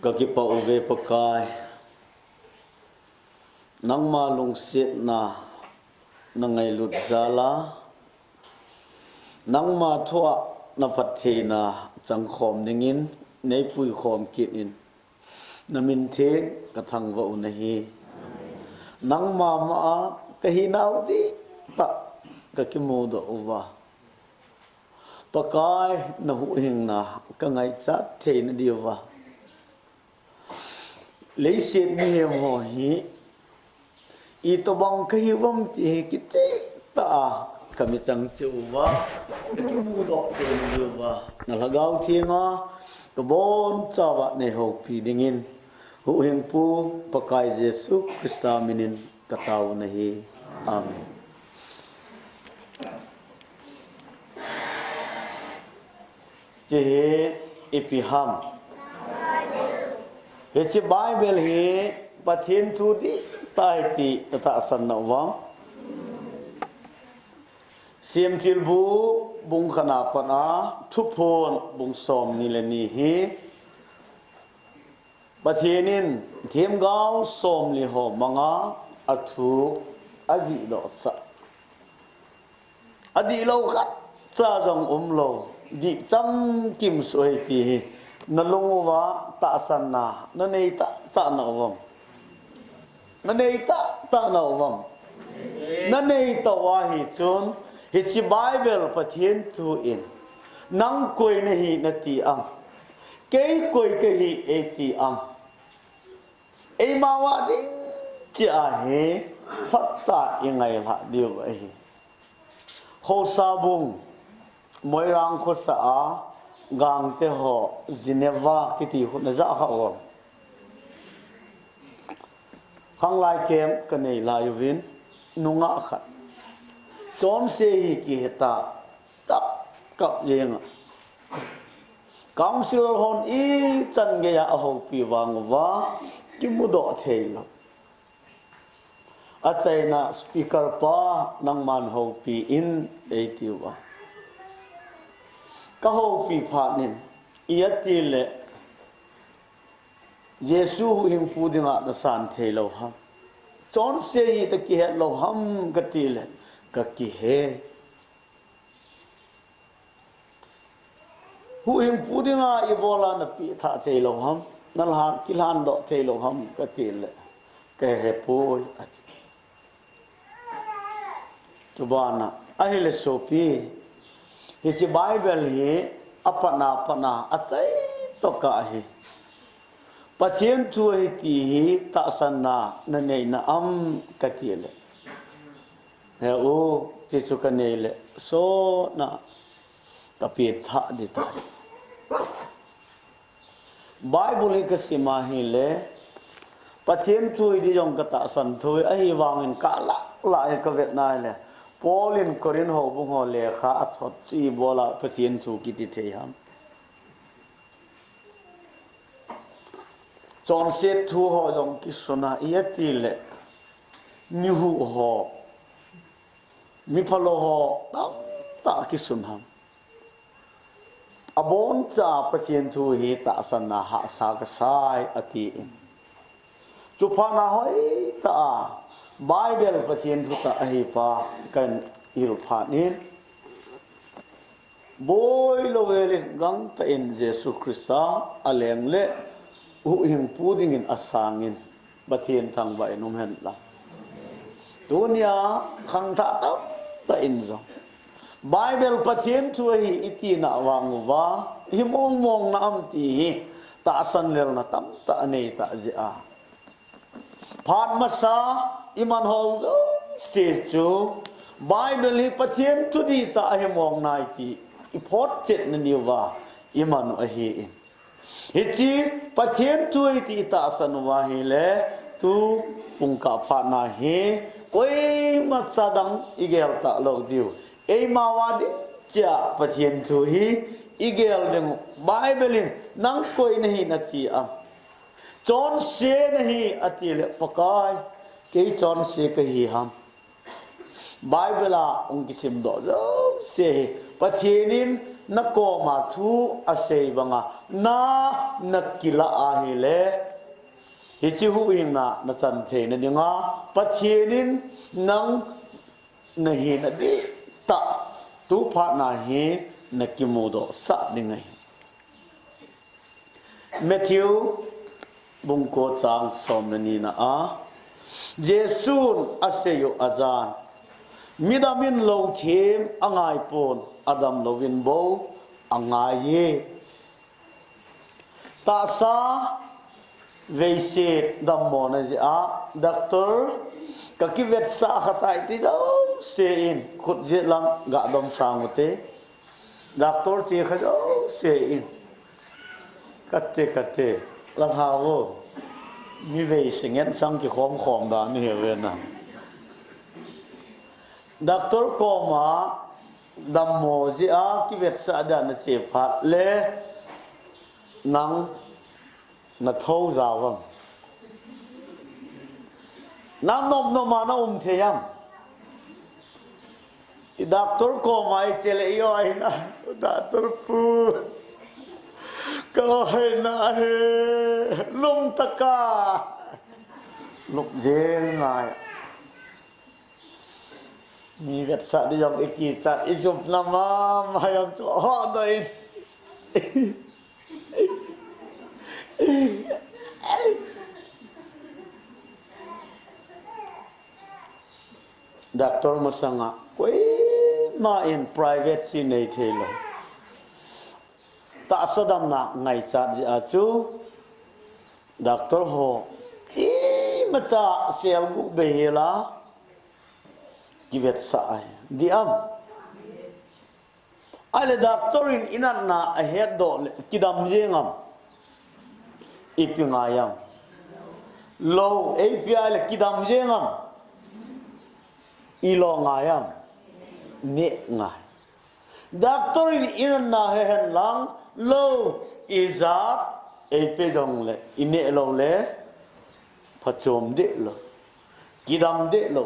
Kaki pa uve pakai nang malung sit na nangai lut zala nang ma thua na phathi na chang khom ningin nei pui khom kinin namin the ka thang wa unahi nang ma ma kahi nau di ta ka ki mu do uwa pakai na hu hing na ka ngai chat the na diwa lấy xét nhiều ho hi i to bang ka hi bam ti ki che ta ka mi chang chu wa ki mu do te ni wa na la gao thi nga ka bon cha wa ne ho pi dingin hu heng pu pakai jesu krista minin ka tau na hi amen je epiham Heci Bible hi pathin thu di tai ti ta san na wa sim til bu bung khana pana thu phon bung som ni le ni hi pathinin them gao som li ho manga athu aji lo sa adi lo khat cha jong lo di cham kim soi ti na lungwa ta san na na nei ta na wam na nei ta na wam na nei ta wa hi chun hi chi Bible pathian tu in nang koi na hi na ti ang ke koi ke hi e ti ang e ma wa ding cha he phat ta ingai la diu ai ho sa bung moi rang kho sa a Gangte ho Geneva kiti hu na za kha o khang lai kem ka nei la yuvin nunga khat chom se hi ki heta tap kap yenga council hon i chan ge ya ho pi wang wa ki mu do theilo a chaina speaker pa nang man ho pi in e ti wa ka ho pi pha nin iati le Yesu hing pu dinga na san the lo ha chon se hi ta ki he lo ham ka ti le ka ki he hu hing pu dinga i bola na pi tha the lo ham na la ki lan do the lo ham ka ti le ke he pu tu bana a hele so pi Hisi Bible hi apana achai to ka hi pathian tu hi ti hi ta san na na nei na am ka ti le he o ti chu ka nei le so na ka pi tha di ta Bible hi ka sima hi le pathian tu di jong ka ta san thui a hi wangin ka la ka vet nai le Paulin Korin ho bung ho le kha athot chi bola pathian thu ki ti the ham chon set thu ho jong ki sona iati le ni hu ho mi phalo ho ta ki sun ham abon cha pathian thu hi ta san na ha sa ka sai ati chu pha na hoi ta Bible pathian thu ta ahi pa kan il phanin boy lo wele gang ta in Jesus Christa aleng le u hing puding in asangin pathian thang ba enum hen la dunia khang tha ta in zo Bible pathian thu hi iti na wang wa hi mong na am ti ta san lel na tam ta nei ta ji a phat masa iman ho se chu Bible hi pathian tu di ta he mong nai ti i phot chet na ni wa iman a hi in hi chi pathian tu ti ta san wa hi le tu pung ka pha na he koi ma sadang igel ta lo diu e ma wa di cha pathian tu hi igel deng Bible in nang koi nahi na ti a chon se nahi ati le pakai ke chon se ka hi ham Bible ong kisim do zo se pathienin na ko ma thu ase banga na nakila ahile hichi hu ina na san the na dinga pathienin nang nahi na di ta tu pha na hi nakimudo sa dingai Matthew bungko chang somnani na a Jesun aseyo azan midamin lo thim angai pon adam lovin bo angai ye ta sa veise dammo na ji a doctor ka ki vet sa khatai ti zo se in khut je lang ga dom sang te doctor chi kha zo se in katte lang hawo mi veise ngen sang ki khom khom da ni he ve na Doctor Koma dammo ji a ki vet sa da na che phat le nang na thâu zawang nang nom no ma na the yam I Doctor Koma I chele yo ai na Doctor pu ko hai na he lung taka lục jeng ngai ni vet sa di jong iki chat I jup nama mayam cho ho doi Doctor masanga koi ma in private si nei thelo ta sadam na ngai chat ji a chu Doctor ho I macha sel gu behela kivet sa ai diam ale doctorin inan na a head do kidam jengam ipingayam low api ale kidam jengam ilo ngayam ne ngai doctorin inan na hen lang low izat api jong le ine lo le phachom de lo kidam de lo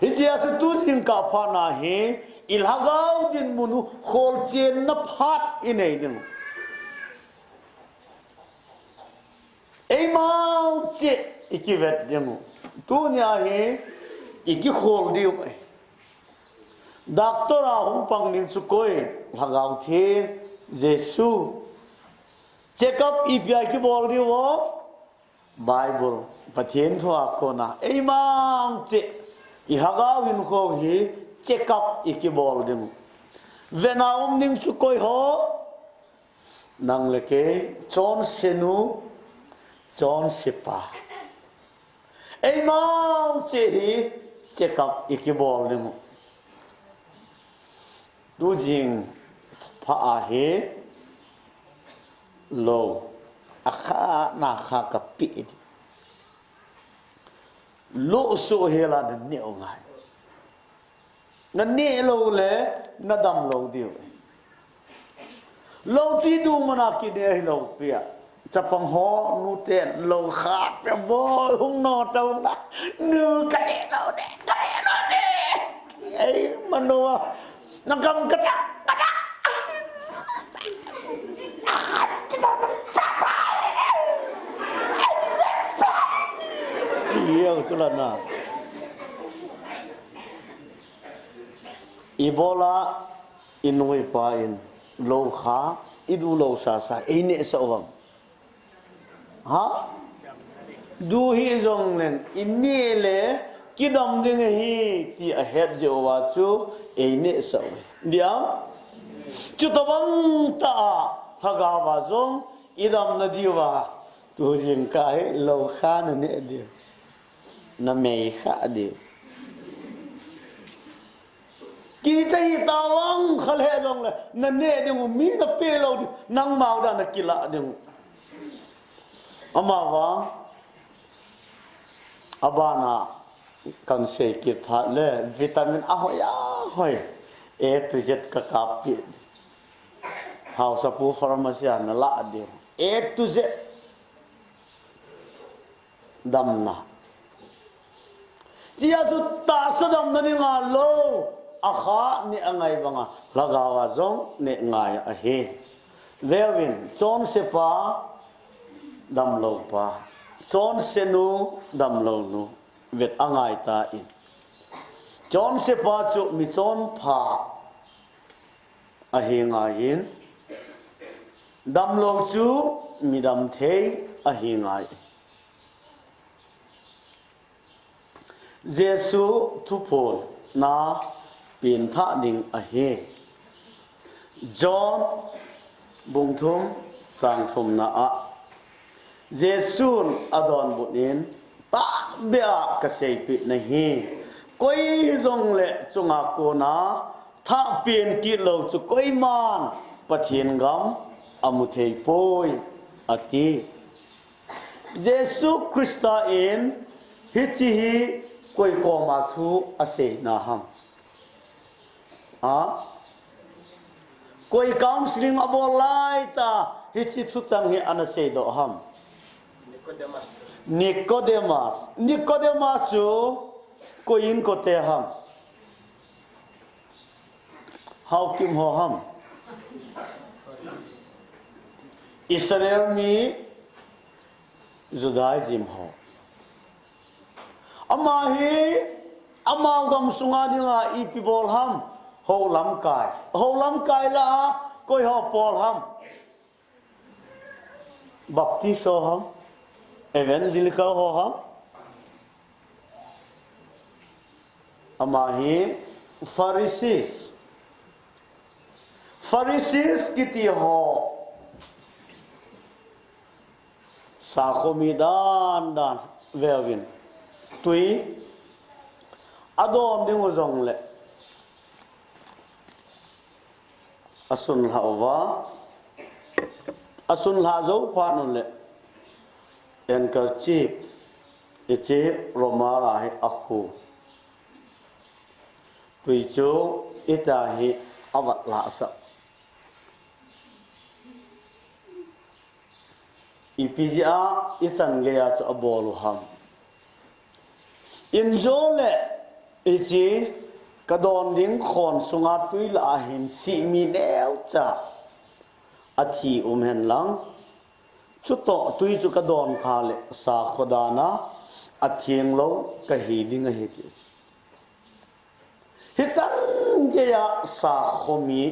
Hijia su tu jing ka pha na he ilhagau din munu khol chen na phat inei ding ei mau che ikivet ding tu nya he iki khol diu doctor a hum pang ning su koi hagau the jesu check up ipia ki bol diu wo Bible pathen thua ko na ei mau che ihaga win ko hi check up ikibol ding venaum ning chu koi ho nang leke chon senu chon sipa ei mau che hi check up ikibol ding du jing pha a he lo akha na kha ka pi lo so hela de ne ngai na ne lo le na dam lo dio lo ti du mana ki de lo pia chapang ho nu ten lo kha pe bo hung no tau na nu ka de lo de ai mano na kam ka ta Iya celana. Ebola inoi pain lo kha idu lo sa ini sawang. Ha? Du hi zong len ini le kidam ding hi ti ahead je wa chu ini saw. Diam chu tabang ta haga wa zong idam na diwa tu jing kai lo kha na ne di na mei kha di ki chai tawang khale long le na ne ding mi na pe lo di nang mau da na kila ding ama wa abana kan se ki tha le vitamin a hoya hoi e tu jet ka kapi house of pharmacy na la di e tu jet damna chia chu ta sadam na ni nga lo akha ni angai banga lagawa zong ne ngai a he lewin chon sepa dam lo pa chon senu dam lo nu vet angai ta in chon sepa chu mi chon pha a he ngai in dam lo chu mi dam the a he ngai Giêsu thu phồn na pin tha ding a he John bung thum chang thum na a Giêsu adon bunin ta bia ka sei pi na hi koi zong le chunga ko na tha pin ki lo chu koi man pathian gam amu thei poi ati Giêsu Christa in hi chi hi koi ko ma thu ase na ham a koi counseling abo lai ta hi chi thu chang hi an ase do ham Nicodemus chu koi in ko te ham how kim ho ham Israel mi Judaism ho ama hi ama gam sunga dinga ipibol ham ho lam kai la koi ho pol ham baptist ho ham evangelical ho ham ama hi Pharisees kiti ho sa khomidan dan velvin tui adom ding uzong le asun la zo pha non le en kar chip ichi roma la hi akhu tui chu ita hi awat la sa ipizia isan ge ya chu abolu ham injole ichi kadon ding khon sunga tui la hin si mi neu cha athi hen lang chu to tui chu kadon kha le sa khodana athieng lo ka hi ding a hi chi hi chan ge ya sa khomi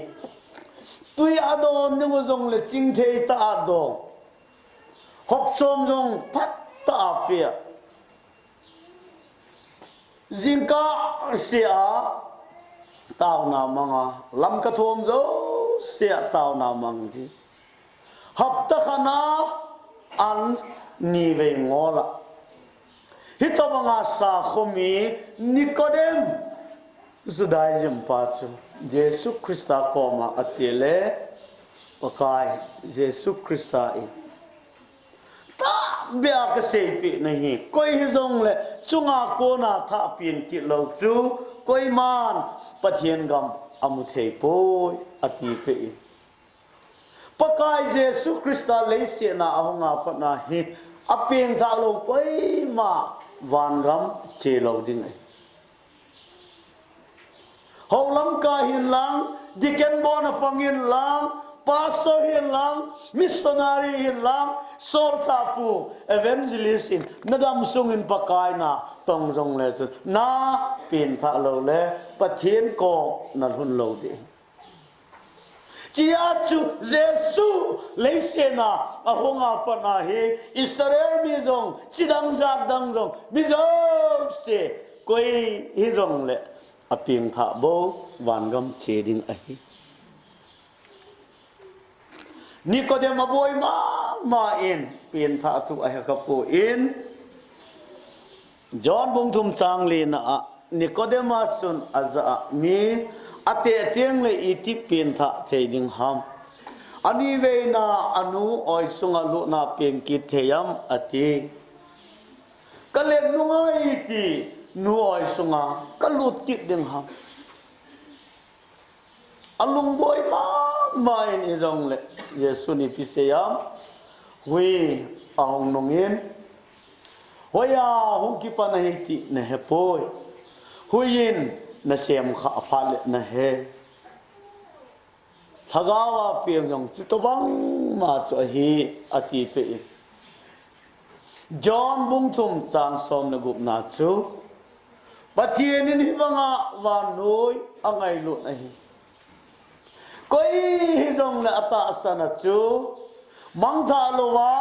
tui adon ding zong le ching thei ta adong hop som jong phat ta pia Zinka sia tao na manga lam ka thom zo sia tao na mang ji hap ta khana an ni ve ngola hito manga sa khomi Nicodem Judaism pa chu Jesu Christa koma achele pakai Jesu Christa in ta bia ka sei pi nahi koi hi zong le chunga ko na tha pin ki lo chu koi man pathian gam amu thei poi ati pe pakai Jesu Christa le se na ahonga pa na hi apeng tha lo koi ma van gam che lo ding ai ho lam ka hin lang diken bon apangin lang pastor hin lang missionary hin lang sol tapu evangelist in nadam sung in pakai na tong jong le na pin tha lo le pathian ko na hun lo de chia chu Jesu le se na ahonga pa na he Israel mi jong chidang za dang jong mi jong se koi hi jong le aping tha bo van gam che ding a hi Nicodem boy ma in pin tha tu a ka pu in John bung thum chang li na Nicodemus sun aza mi ate tiang le iti pin tha thei ding ham ani ve na anu oi sunga lu na peng ki theyam ati kalen nu ngai ti nu oi sunga kalut ki ding ham alung boy ma in izong le Jesu ni piseyam hui ahong nongin hoya hung ki pa na hiti na he poi huyin na sem kha phale na he thagawa piang jong chutobang ma cho hi ati pe John bung thum chang som na gup na chu pathian in hibanga wa noi angai lu na hi koi hi jong la ata sana chu mang tha lo wa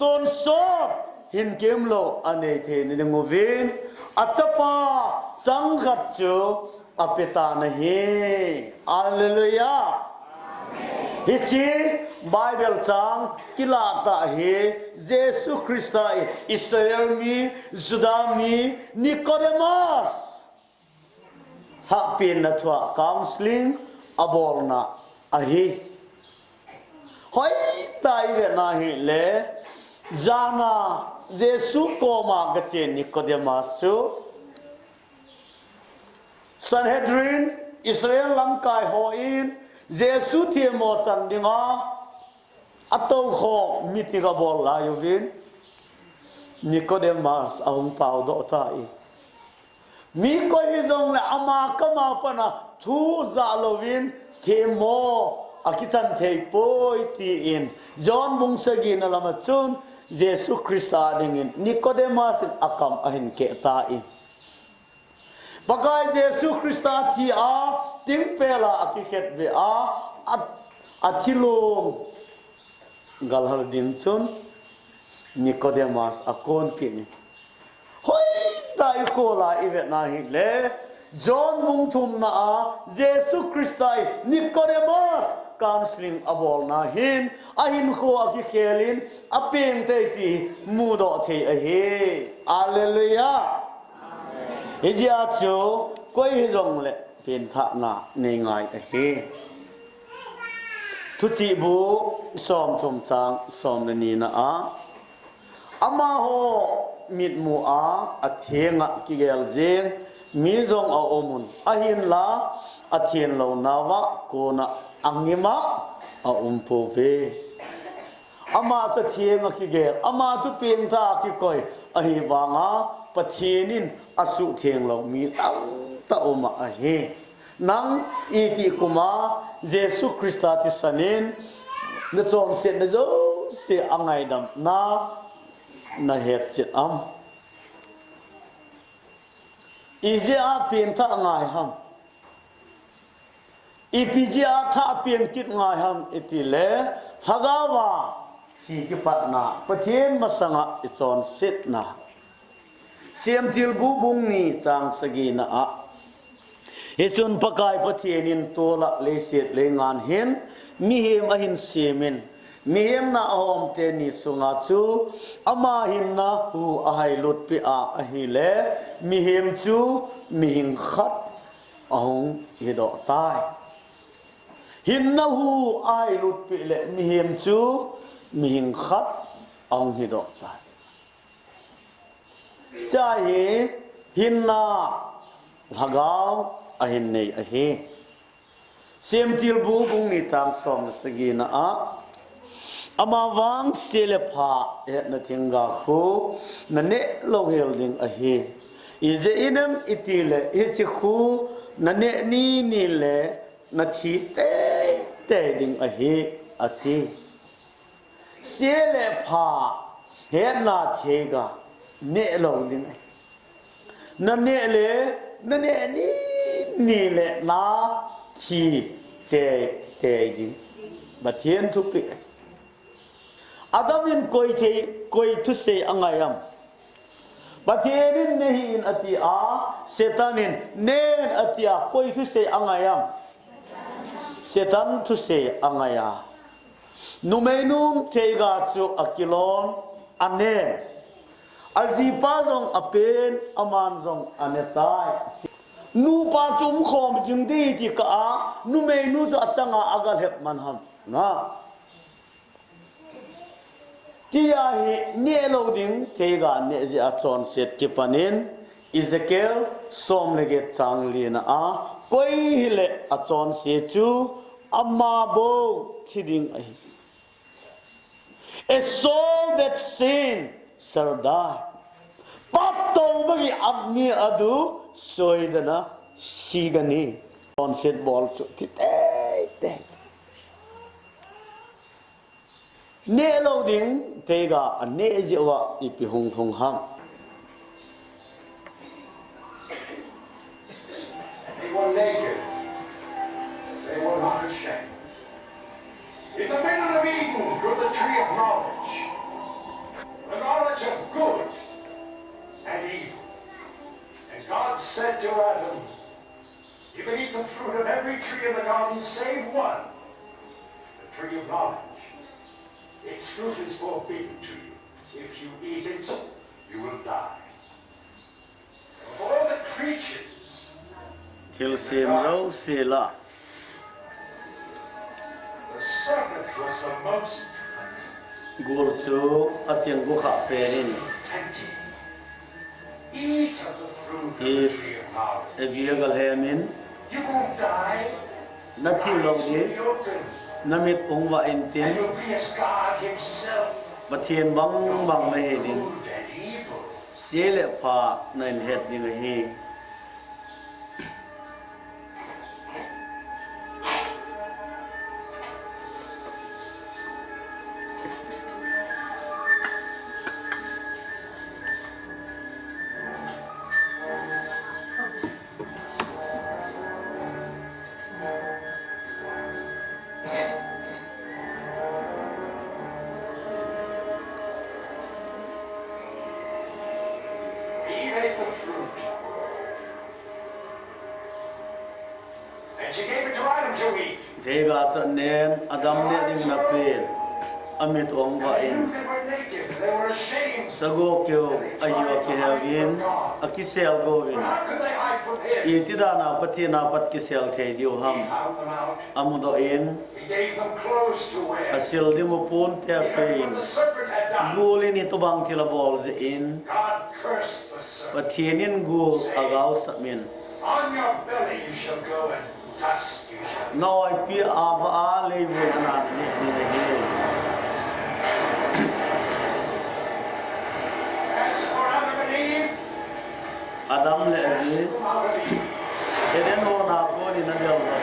ton sot hin kem lo ane the ni ngovin achapa chang khat chu apeta na hi hallelujah hichi Bible chang kilata he Jesus Christa Israel mi Judah mi Nicodemus hapin na thua counseling abolna ahi hoi tai ve na hi le jana Jesus ko ma gache Nicodemus chu Sanhedrin Israel lam kai hoin Jesus thie mo san dinga ato kho mitiga bol la yuvin Nicodemus ahung pau do tai mi ko hizong le ama kama pana thu za lovin the mo akichan thei poi ti in John bung sagi na lama chun Jesus Christa dingin Nicodemus akam ahin ke ta in bagai Jesus Christa thi a timpela akikhet be a athilong galhar din chun Nicodemus akon pini hoi dai ko la ivet na hi le John mung thum na a Jesus Christai Nicodemus counseling abol na hin ahin ko akikhelin apem te ti mudo the a he hallelujah hijia chu koi hijong le pin tha na nei ngai a he thu chi bu som thum chang som ni na a ama ho mit mu a athenga ki gel jeng mi zong a omun ahin la athen lo nawa ko na angima a umpo ve ama cha thenga ki gel ama chu pin tha ki koi ahi wanga pathinin asu theng lo mi ta oma a he nang iti kuma Jesus Christa ti sanin na chom se na zo se angai dam na het chit am izia pin tha ngai ham ipizia tha pin kit ngai ham itile hagawa si ki patna pathen masanga ichon sit na siam til bu bung ni chang sagi na a Hisun pakai patienin tola leset lengan hin mihem ahin semen mihem na ahom te ni sunga chu ama hin na hu ahai lut pi a ahile mihem chu mihing khat ahong hido tai hin na hu ai lut pi le mihem chu mihing khat ahong hido tai cha hi hin na lagaw ahin nei ahi sem til bu bung ni chang som sagi na a ama wang sele pha na thinga khu na ne lo hel ding ahi ize inem itile ichi khu na ne ni le na thi te ding ahi ati sele pha he na thega ne lo ding na ne le na ne ni le na thi te ding bathian thu pi adamin koi thu se angayam bathianin nehi in ati a setanin nen atia koi thu se angayam setan thu se angaya numenum tega chu akilon anen azipa zong apen aman zong anetai nu pa chum khom jing di ti ka a nu me nu zo achanga agal hep man ham na ti ya hi ne lo ding te ga ne ji a chon set ki panin Ezekiel som lege chang li na a koi hile a chon se chu amma bo thiding ai a soul that sin shall die bagi amni adu soidana sigani onset ball chu ti te ne lo ding tega ane jewa ipi hung hung ham they were naked, they were not ashamed. In the middle of Eden grew the tree of knowledge, the knowledge of good and evil. And God said to Adam, you can eat the fruit of every tree in the garden save one, the tree of knowledge. Its fruit is forbidden to you. If you eat it, you will die. And of all the creatures, til sim lo sila the serpent was the most gul chu achiang gu kha penin tempting. Eat of the fruit of the if tree of knowledge. eviagal hemin You won't die. na thi lo Eyes will be open. namit ongwa And entin you'll be as God himself. pathian bang bang na hedin Good and evil. sele pha nain het ni hi Eve ate the fruit. And she gave it to Adam to eat. thega sa nen adam ne ding na pen amit ongwa And they in knew they were naked. They were ashamed. sago kyo ayo ki havin akisel go But in how could they hide from him? itidana pathina pat kisel the dio He ham found them out. amudo in He gave them clothes to wear. asil di mo pun te He heard pein what the serpent had done. gulin ito bang tilabol ze in God cursed the serpent. pathinin gul agaw samin On your belly you shall go, and dust you shall eat. noi pi aba a levo anan ni ni he As for Adam and Eve, adam le cast ni them out of Eden. eden ho na ko ni na del ba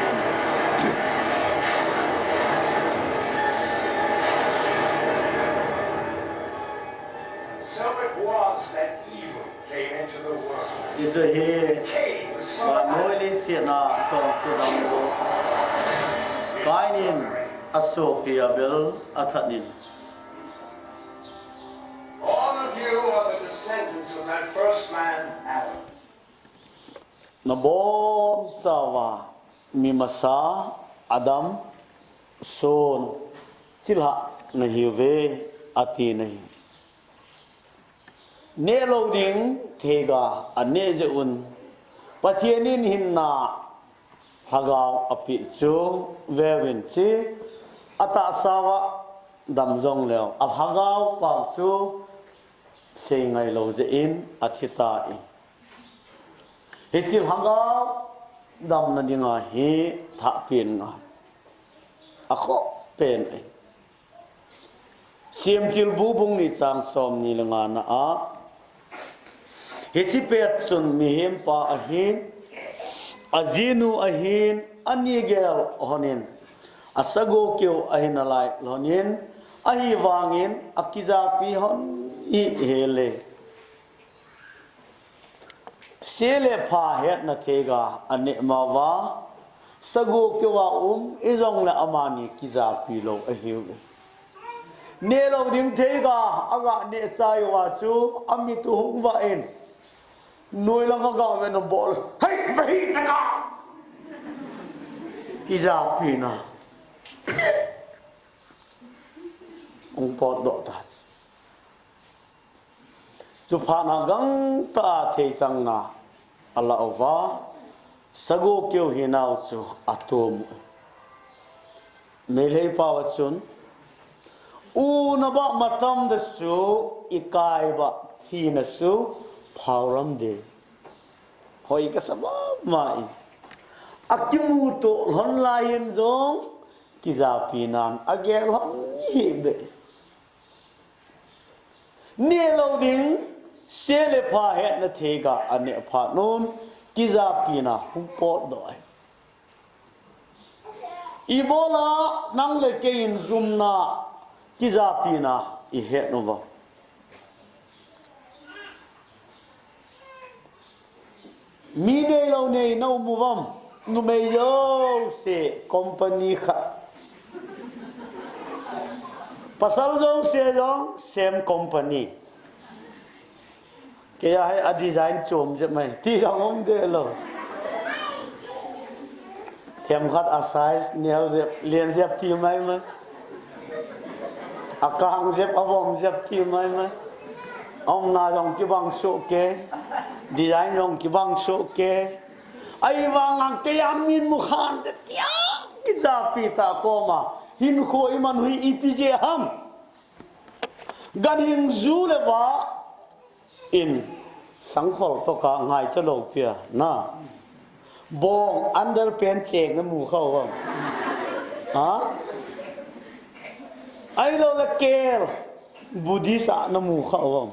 So it was that evil came into the world. ji zo he Cain, the son ba of noi Adam, li se na chon se dam go kainin aso pi abel athanin all of you are the descendants of that first man, Adam. na bon chawa mi masa adam son silha na hiwe ati nahi ne loading thega ane je un pathianin hinna hagaw api chu vewin chi ata sawa damjong leo al hagaw pa chu sei ngai lo je in athita i hichil hagaw dam na dinga hi tha pin nga akho pen ai siam til bu bung ni chang som ni langa na a hichi pet chun mi hem pa a hin azinu a hin ani gel honin asago kyo a hin alai lonin a hi wangin akiza pi hon I hele sele pha het na thega ane mawa sago kyo wa izong la amani kiza pi lo a hiu ne lo ding thega aga ne sai wa chu ami tu hung wa en noi la ga ve no bol hey vehi na ga kiza pi na ong pot do tas chu pha na gang ta the sang na ala ova sago kyo hinau chu atom melei pa wa chun u na ba matam da su ikai ba thi na su phauram de hoi ka sama mai akimu to hon lain zong ki za pi nan agel hon hi be ne lo ding se le pha het na thega ane pha nun kiza pina humpot doi ibola nang le ke in zoom na kiza pina I het no va mi nei lo nei no mu vam nu mei yo se company kha pasal zo se yo same company ke ya hai a design chom je mai ti jong om de lo thêm khát a size neo dẹp liền dẹp ti mai mai a kang dẹp a bom dẹp ti mai mai ông na dòng ki bang so ke design dòng ki bang so ke ai wang ang ke yamin mu khan de tia ki za pita ko ma hin ko iman hui ipj ham gan hing zu le wa in sang khol to ka ngai cha lo pia na bong underpants cheng na mu khau không hả ai lo la kel buddhist na mu khau không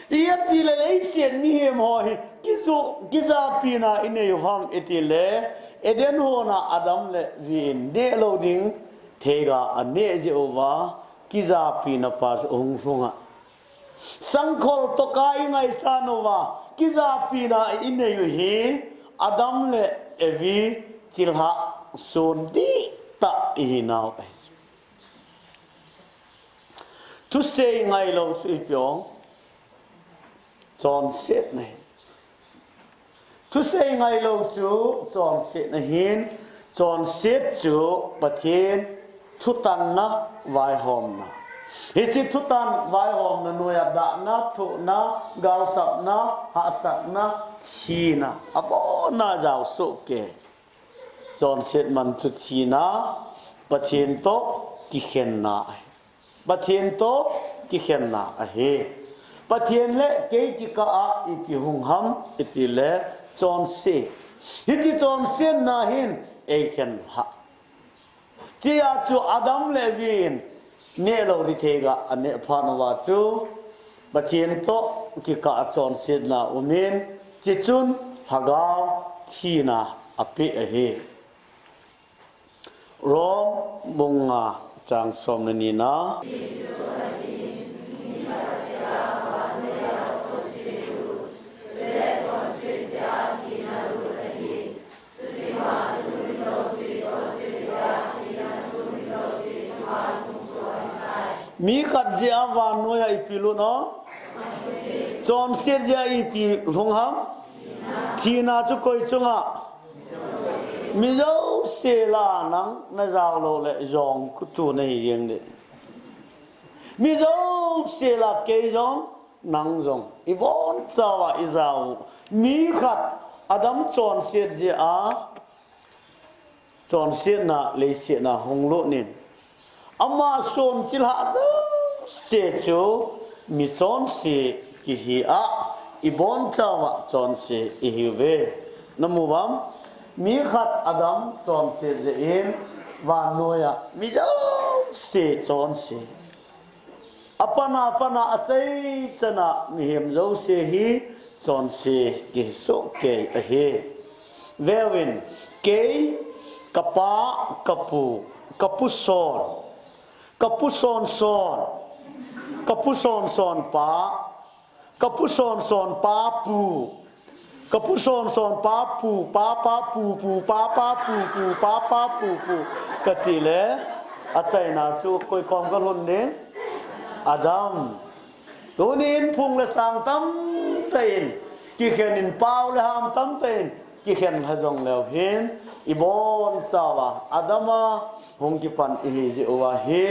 iya ti le lei sian ni hem hoi ki za pina ine yu ham etile eden ho na adam le vin de lo ding thega ane je ova ki za pina pas ong sunga sangkhol to kai ngai sanova ki za pina ine yu hi adam le evi chilha son di ta I now to say ngai lo su pyong John said này to say ngai lo chu John said na hin John said chu pathin thu tan na vai hom na hi chi thu tan vai hom na noya da na thu na gao sap na ha sap na chi na abo na jaw so ke John said man chu chi na pathin to ki khen na pathin to ki khen na a he pathian le ke ki ka a I ki hung ham itile John se hiti John se na hin e khen ha chi a chu adam le vin ne lo ri thega ane phanwa chu pathian to ki ka John se na umin chi chun hagaw thi na api a he rom bunga chang som ni na mi kat je awan noya ipilu no John sir je ipi longham thina chu koi chunga mi zo se la nang na zaw lo le jong ku tu nei yeng de mi zo se la ke jong nang jong I bon chawa I zaw mi khat adam John sir je a John sir na le se na hong lo nin ama son chilha se chu mi John se ki hi a I bon chawa John se I hi ve namuwam mi khat adam John se je in wa noya mi zo se John se apana achai chana mi hem zo se hi John se ki so ke a he vewin ke kapa kapu son pa kapu son pa pu kapu son pa pu pa pu katile achai na chu koi kom kal hun ne adam tunin phung le sang tam tein ki khenin pau le ham tam tein ki khen hajong le hin ibon chawa adama hong ki pan hi je wa he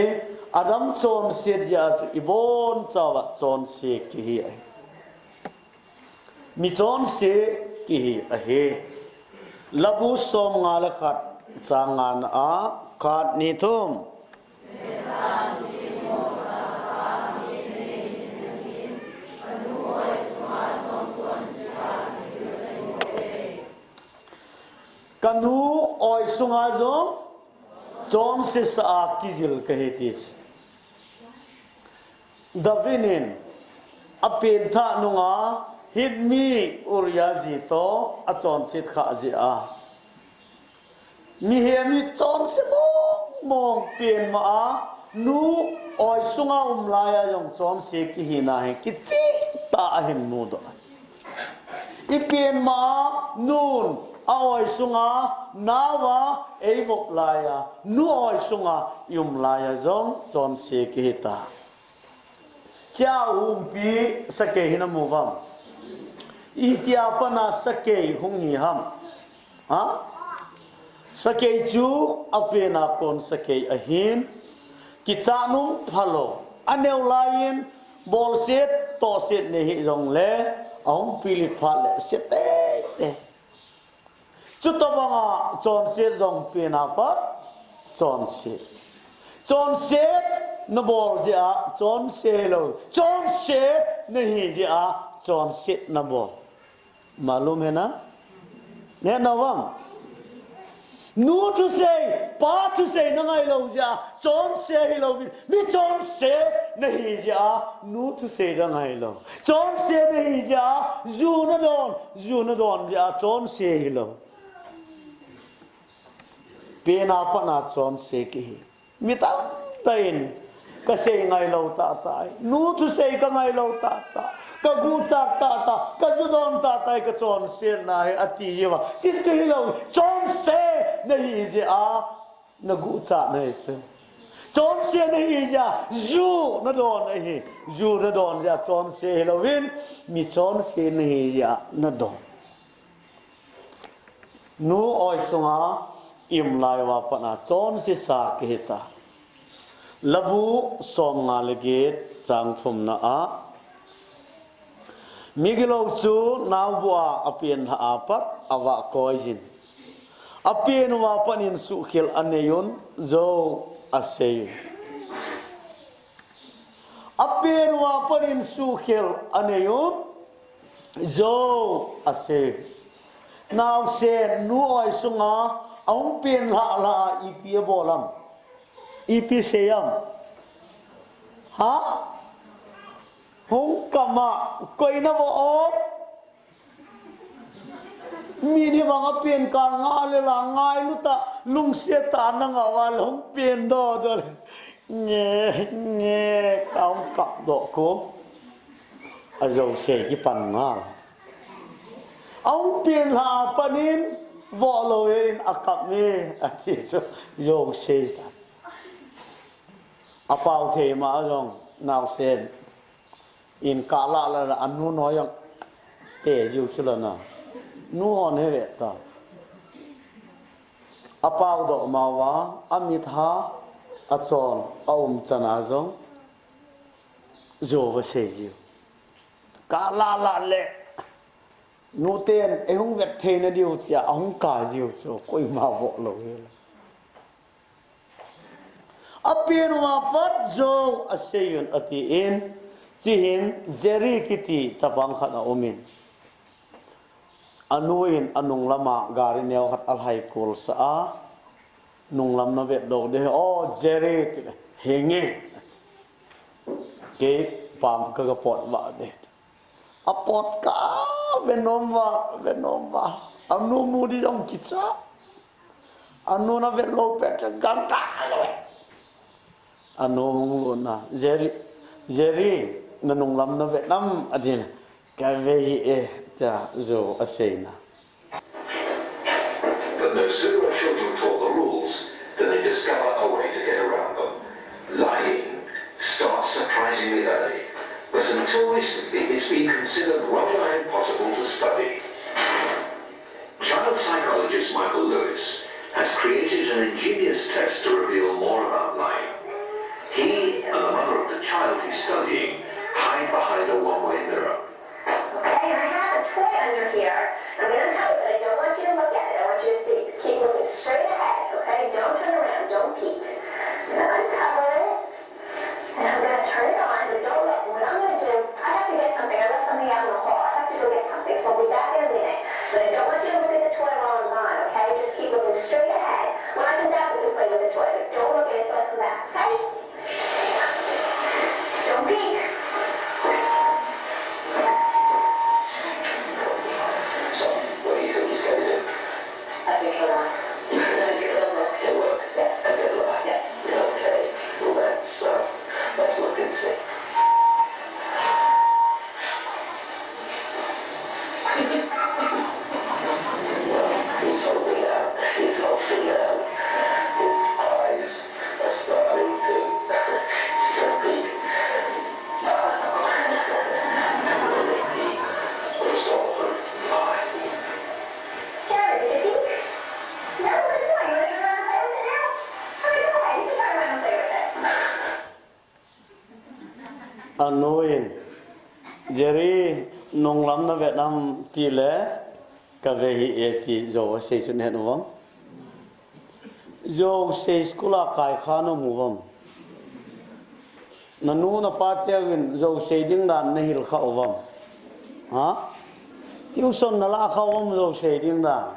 adam chon se ja ibon chawa chon se ki hi mi chon se ki hi a he labu som nga la khat changan a khat ni thum kanu oi sunga zo John se sa ki jil kahe tis davinin apin tha nunga hitmi urya ji to achon sit kha ji a mi hemi chon se mong pin ma a nu oi sunga laya jong chon se ki hina he ki chi ta hin mu do ipin ma nun a oi sunga nawa evok laya nu oi sunga laya jong chon se ki hita cha pi sake hina mu bam itia pana sake hung hi ham ha sake chu apena kon sake ahin ki chanum phalo aneu lain bol set to set ne hi jong le ong pili phale sete te chu to banga chon set jong pena pa chon set no bol ja chon se lo chon se nahi ja chon set na bol malum hai na ne nawam nu to say pa to say na ngai lo ja chon se hi lo mi chon se nahi ja nu to say da ngai lo chon se nahi ja zu na don ja chon se hi lo pe na pa na chon se ki mi ta tain ka se ngai lo ta tai nu to say ka ngai lo ta ka gu cha ta ka zu don ta tai ka chon se na he ati jiwa ti ti lo chon se nahi ja na gu cha na che chon se nahi ja zu na don nahi zu na don ja chon se lo win mi chon se nahi ja na don nu oi sunga im lai wa pa na chon se sa ke ta labu som nga lege chang thum na a migilo chu naw bua apien ha apat awa koijin apien wa panin su khil aneyon zo asey apien wa panin su khil aneyon zo asey naw se nu oi sunga ong pien ha la ipi bolam ipi seyam ha hong kama koi na bo op mini mga pien ka nga le la ngai lu ta lung se ta na nga wal hong pien do nge kaung kap do ko azo se ki pan nga ong pien ha panin vo lo in akap me ati so yo se ta apau the ma jong naw sen in kala la anu no yang te yu chula na nu on he ta apau do ma wa amitha achon aum chana jong zo ba se ji kala la le nu ten e hung vet the na diu tia hung ka ji so koi ma vo lo he apien wa pat zo aseyun ati in chihin zeri kiti chapang khat na omin anuin anung lama gari neo khat alhai kol sa nung lam na vet do de o zeri henge ke pam ka ga pot wa de a pot ka venom wa anu mu di jong kitsa anu na vet lo pet ganta anu na zeri nanung lam na Vietnam adin ka ve ta zo asena but no sooner are children taught the rules than they discover a way to get around them. Lying starts surprisingly early, but until recently it's been considered well nigh impossible to study. Child psychologist Michael Lewis has created an ingenious test to reveal more about lying. He and the mother of the child he's studying hide behind a one-way mirror. Okay, I have a toy under here. I'm going to uncover it, but I don't want you to look at it. I want you to keep looking straight ahead, okay? Don't turn around, don't peek. I'm going to uncover it, and I'm going to turn it on, but don't look. What I'm going to do, I have to get something. I left something out in the hall. I have to go get something, so I'll be back in a minute. But I don't want you to look at the toy while I'm gone, okay? Just keep looking straight ahead. When I come back, we can play with the toy, but don't look at it until I come back, okay? Don't peek. nong lam na Vietnam ti le ka ve hi ti zo se chun he no zo se skula kai khano muwam nanu na patia win zo se ding dan na hil kha awam ha tuition na la kha awam zo se ding dan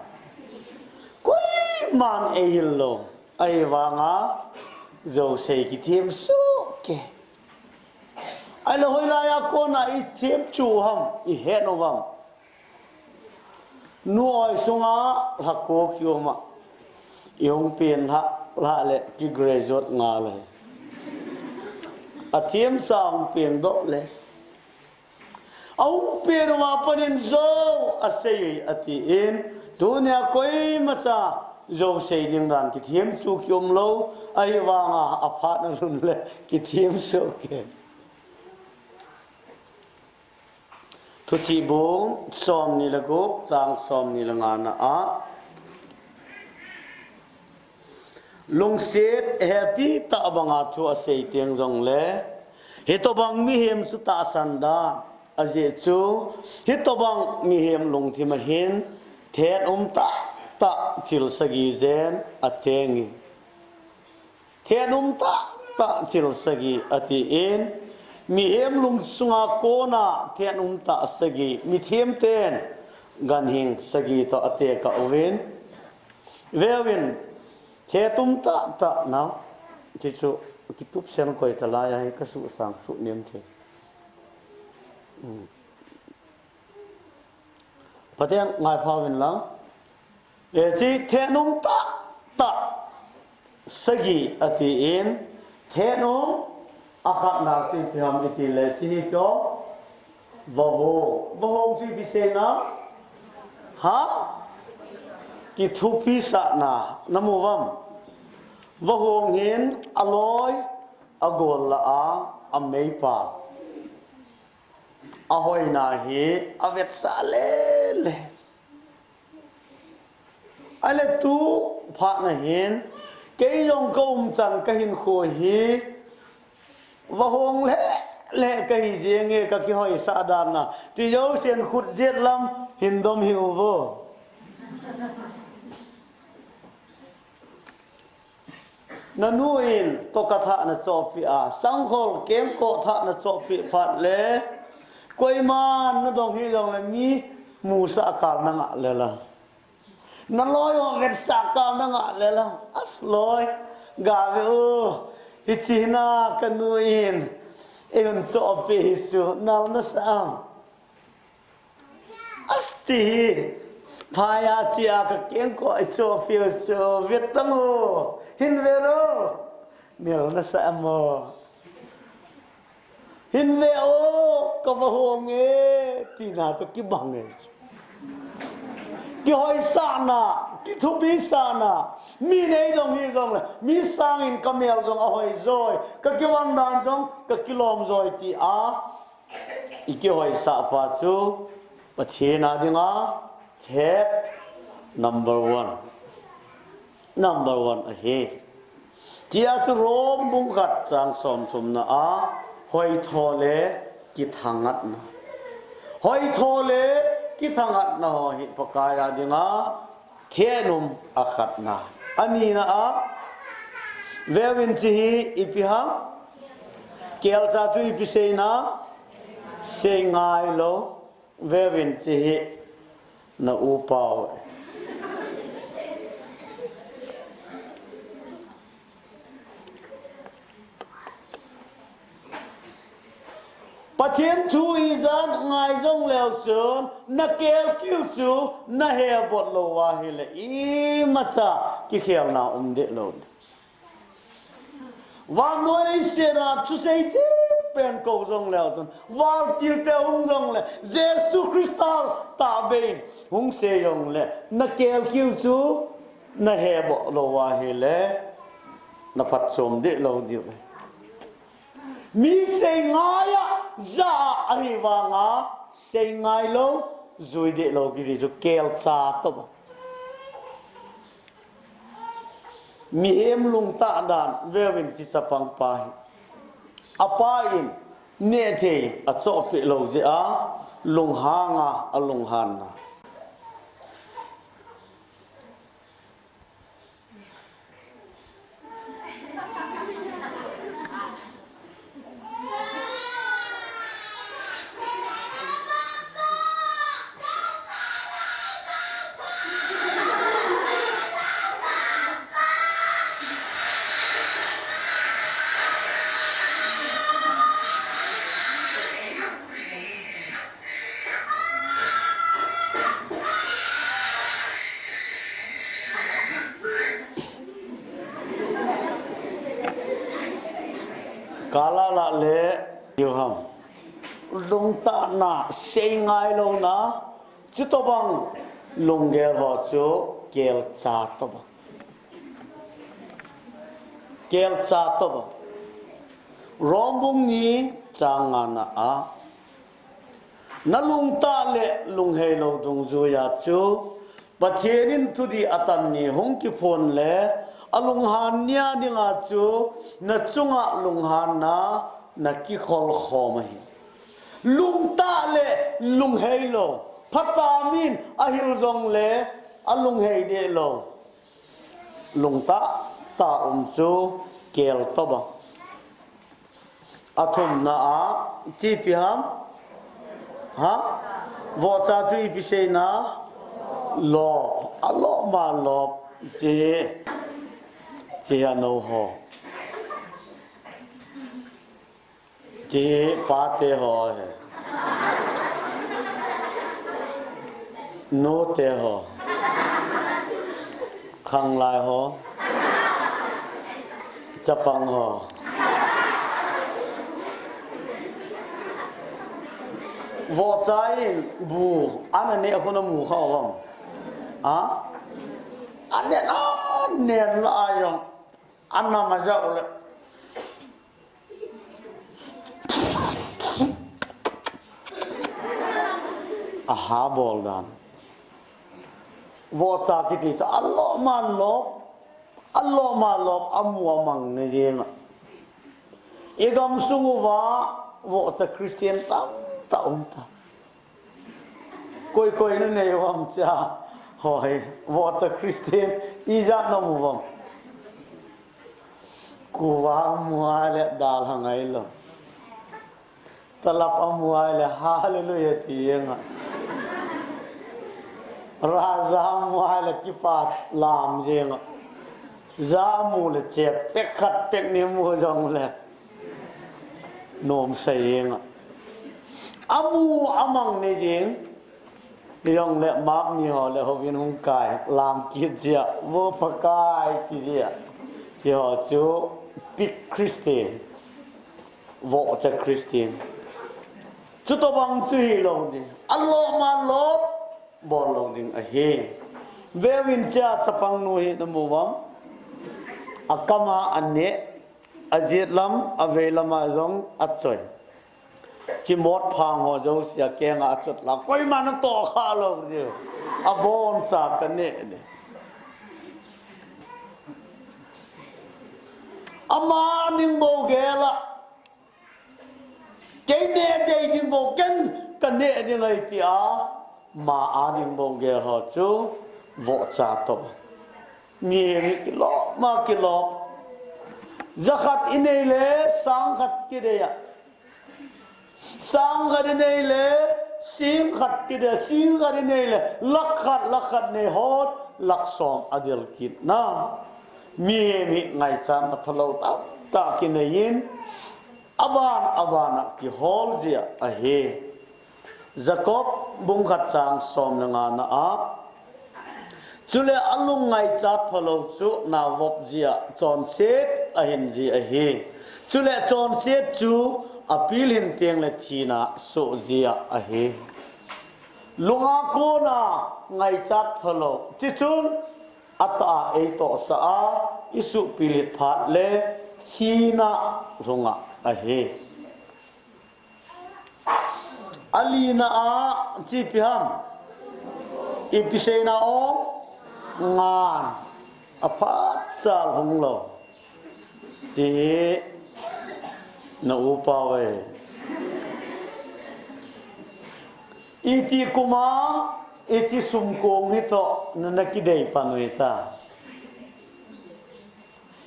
koi man e hil lo ai wanga zo se ki thiam su ke ai lo hoi la ya ko na I thiam chu ham I he no wam nuoi sunga ha ko kyo ma yong pin ha la le ki graduate nga le a thiam sang pin do le au pin ma panin zo a sei ati in dunia koi ma cha zo sei ding dan ki thiam chu kyom lo ai wanga a phat na run le ki thiam so ke thu chi bung som ni la gup chang som ni la nga na a lung set happy ta banga thu a sei tiang jong le he to bang mi hem su ta san da a je chu he to bang mi hem lung thi ma hin the ta ta til sagi zen a chengi the ta til sagi ati in mi hem lung sunga ko na the ta sagi mi them ten gan hing sagi to ate ka ovin vewin thế tum ta nào chỉ số cái túp xem coi ta lại hay cái sự sáng sự niệm thế và thế ngài phao viên lắm để chỉ thế nung ta sagi atiin thế nung akat na chỉ thì ham iti le chỉ cho vô chỉ bị xe na ha ki thu pi sa na namu vam va hong hin aloi agol la a mei pa a hoi na hi avet sa le ale tu pha na hin ke yong kom chan ka hin kho hi va hong le ka hi je nge ka ki hoi sa dan na ti yo sen khut jet lam hin dom hi vô nanuin to katha na chopi a sanghol kem ko tha na chopi phat le koiman na dong hi dong le mi musa kal na nga le la na loyo vet sa kal na nga le la as loy ga ve o hichina kanuin eun chopi su nal na sa asti phaya chia ka ken ko cho feel so vietamo hin vero nel na sa mo hin ve o ko va hong e ti na to ki bang e ki hoi sa na ki thu bi sa na mi nei dong hi jong le mi sang in kamel jong a hoi zoi ka ki wang dan jong ka kilom zoi ti a I ki hoi sa pa chu pathe na dinga Thét number one a he tia su rom bung khat chang som thum na a hoi thole ki thangat na hoi thole ki thangat na ho hi pakaya dinga thenum akhat na ani na a vewin chi hi ipiham kel cha chu ipisei na se ngai lo vewin chi hi na upao pathian thu izan ngai jong leo sun na kel kyu chu na he bot lo wa hi le I macha ki khel na de lo wa noi se ra chu sei ti pen ko jong leo sun wa til te jong le jesu kristal ta bein hung se yong le na kel kyu chu na he bo lo wa hi le na phat som de lo di mi se ngai za ai wa nga se ngai lo zui de lo gi ju kel cha to mi hem lung ta dan vewin chi chapang pa apa in ne the a cho pe lo je a lung hanga alung han na kala la le yêu ham lung ta na sei ngai lo na chu to bang lung gel ho chu kel cha to ba kel cha to ba rombung ni changa na a na lung ta le lung hei lo dung zu ya chu pathianin tu di atan ni hong ki phon le alung han nia dinga chu na chunga lung han na na ki khol khomai lung ta le lung hei lo phatamin ahil zong le alung hei de lo lung ta chu kel to ba athum na a chi pi ham ha vo cha chu pi se na lo alo ma lo che no ho che pa te ho hai no te ho khang lai ho chapang ho vô sai bu anh này không có mù không à anh này nó nền lại rồi anh nằm mà dậu lại à há bol đàn vô sai cái gì Allah mà lốp amua mang này gì mà igam sungu va vô sa Christian tam taon ta koi nó này vam cha hỏi vô sa Christian ija no mu vam kuwa mua le dal hangai lo talap amua le hallelujah tienga raja mua le kipat lam jenga zamu le chep pek khat pek ni mu jong le nom sayeng amu amang ne jing yong le mak ni ho le ho vin hung kai lam ki jia wo pakai ki jia ji ho chu big Christian wo cha Christian chu to bang chu hi lo ni allo ma lo bon lo ding a he ve win cha sapang nu hi namu wam akama anne azit lam avelama zong atchoi chi mot phang ho zo sia ke nga achut la koi man to kha lo dio abon sa ka ne ne ama ning bo ge la ke ne de ding bo ken ka ne de ngai ti a ma a ding bo ge ho chu vo cha to mi ki lo ma ki lo zakat inele sang khat ki de ya sang khat inele sim khat ki de sim khat inele lakhat ne hot lak som adil kit na mi ngai chan na phalo ta ki ne yin aban ki hol zia a he Jacob bung khat chang som nga na a chule alung ngai chat phalo chu na vop zia chon set a hin ji a he chule chon set chu apil hin tiang le thina so zia a he lunga ko na ngai chat phalo chi chun ata e to sa a isu pilit phat le thina runga a he alina a chi piham ipisena o ngan apat chal hong lo chi na upa we iti kuma iti sumkong hito na nakidei panuita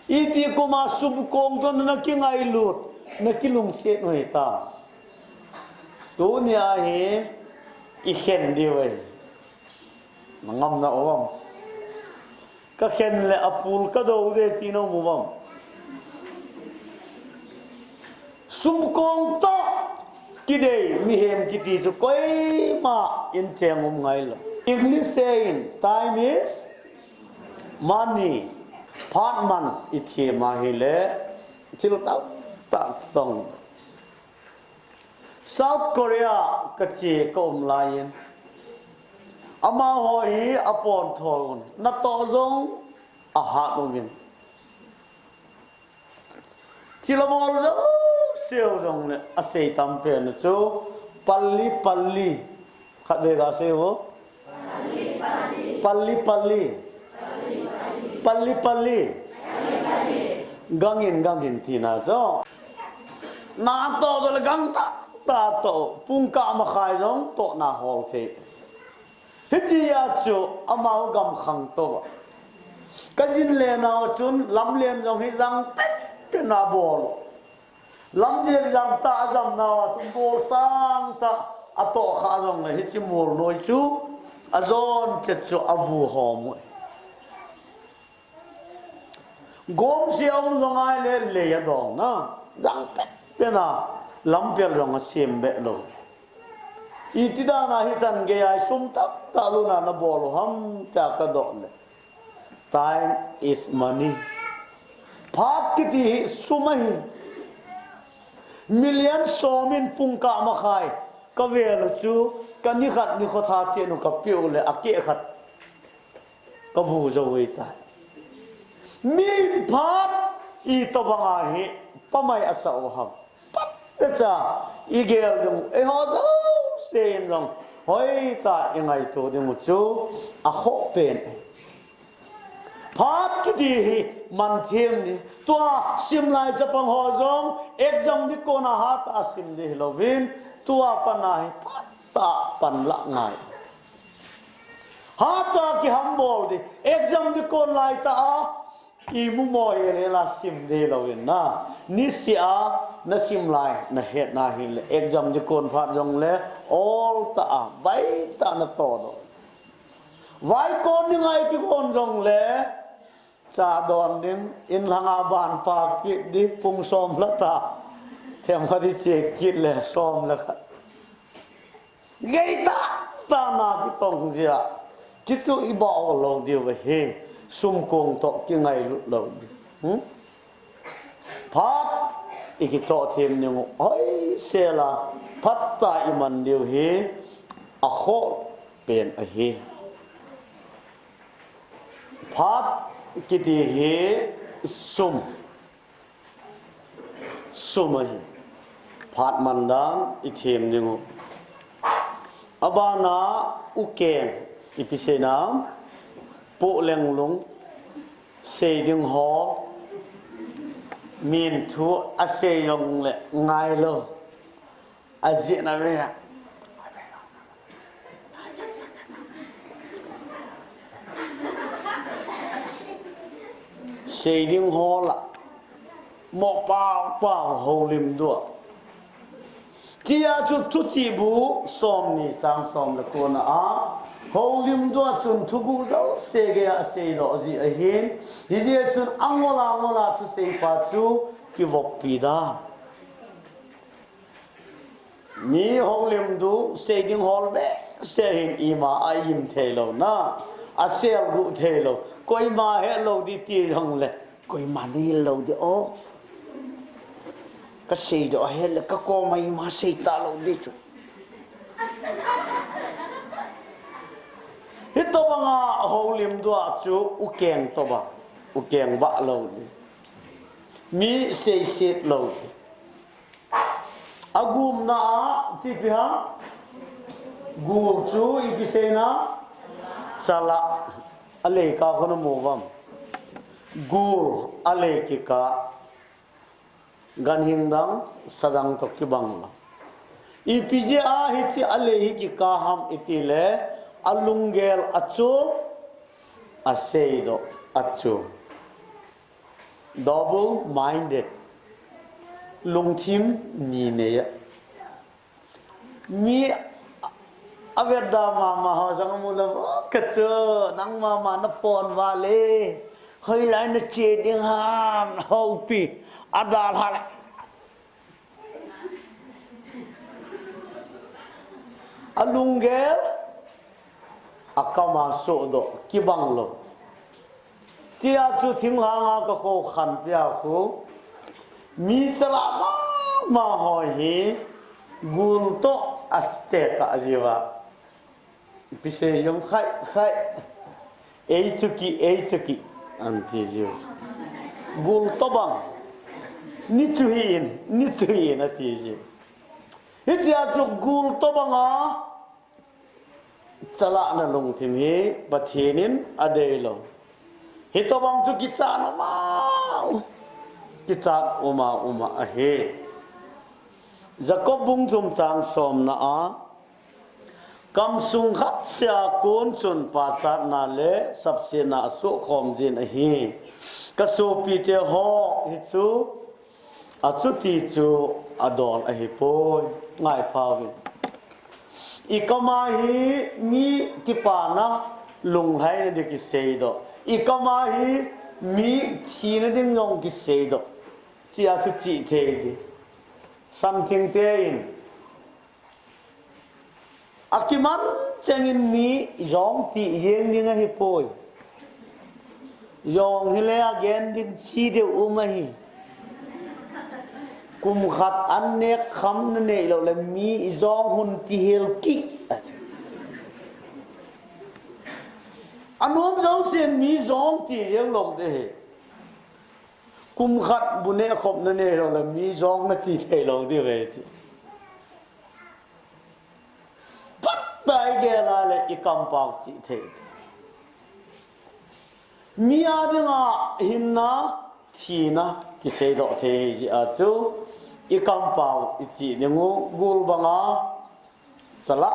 iti kuma sumkong to na nakingailut nakilungsit nuita tu niya hi ikhen diwe mangam na awam ka khen le apul ka do de tino muwam sumkong to kidei mihem kiti su koi ma in chengum ngai lo English saying time is money phat man ithi ma hi le chilo ta tong South Korea kachi kom lain ama ho hi apon thon na to zong a ha no min chilo bol zo seo zong le a sei tam pe na chu palli khat de ga se ho palli gangin tina zo na to do le gang ta to pung ka ma khai zong to na hol the hitia chu amao gam khang to kajin le na chun lam len jong hi jang pe na bol lam je jang ta jam na wa chun bol sang ta ato kha jong le hi chi mur noi chu azon che chu avu hom gom siam jong ai le ya dong na jang pe na lam pel rong sim be lo itida na hi chan ge ai sum tak ta lu na na bol ham ta ka do le time is money phat kiti sumai million somin pungka ma khai ka vel chu ka ni khat ni kho tha che nu ka piu le ake khat ka vu zo wi ta mi phat I to banga hi pamai asa o ham cha igel dum e ho zo sen rong hoi ta ingai to de mu chu a ho pen phat ki di man them ni to sim lai sa pang ho zong exam di ko na ha ta sim di lovin to pa na hi phat ta pan la ngai ha ta ki ham bol di exam di ko lai ta I mu mo ye la sim de lovin na ni sia na sim lai na het na hi le exam di kon phat jong le all ta bai ta na to do vai kon ni ngai ki kon jong le cha don ding in langa ban pa ki di pung som la ta them khadi che kit le som la kha gei ta na ki tong jia ki tu I ba lo di we he sum kong to ki ngai lu lo di phat I ki cho them ni ngo oi se la phat ta I man diu he a kho pen a he phat kiti he sum hi phat mandang I them ni ngo abana uken ipisenam po leng lung se ding ho min thu a se yong le ngai lo a ji na ve se ding ho la mo pa ho lim do tia chu tu chi bu som ni chang som la ko na a ho lim do chun thu gu zo se ge a se do ji a hin hi je chun angola tu se pa chu ki vok pi da ni ho lim du se ding hol be se hin I ma a yim the lo na a se gu the lo koi ma he lo di ti hong le koi ma ni lo di o ka se do he le ka ko mai ma se ta lo di chu hito banga holim do chu ukeng to ba ukeng ba lo di mi se sit lo agum na chi pi ha gum chu I pi se na sala ale ka khono mo bam gur ale ki ka gan hing dang sadang to ki bang ipija hi chi alehi ki kaham itile alungel achu aseido achu double minded lungthim ni ne mi aveda mama ha jang mula kachu nang mama na pon wale hoi lai na che ding ham hopi adal hal alungel akama so do kibang lo chia chu thing la nga ka ko khan pya khu mi chala ma ho hi gul to aste ka jiwa pise yong khai ei chuki anti jus gul to bang ni chuhin ati ji hi chia chu gul to banga chala na lung thim hi bathinin adelo hito bang chu kicha no ma kicha uma a he jacob bung zum chang som na a kam sung khat sia kun chun pa sa na le sab se na su khom jin a hi ka so pi te ho hi chu a chu ti chu adol a hi poi ngai phawi ikama hi mi kipana lung hai na de ki sei do ikama hi mi thi na ding yong ki sei do chi a chu chi the di something te in akiman changin mi yong ti yeng ding a hi poi yong hi le again ding chi de hi kum khat an ne kham ne lo le mi zong hun ti hel ki anom jong sen mi zong ti yeng lo de kum khat bu ne khom ne lo le mi zong na ti thei lo de ve ti pat dai ge la le ikam pak chi thei mi a dinga hinna thina ki sei do the ji a chu ikam pau ichi nengu gul banga chala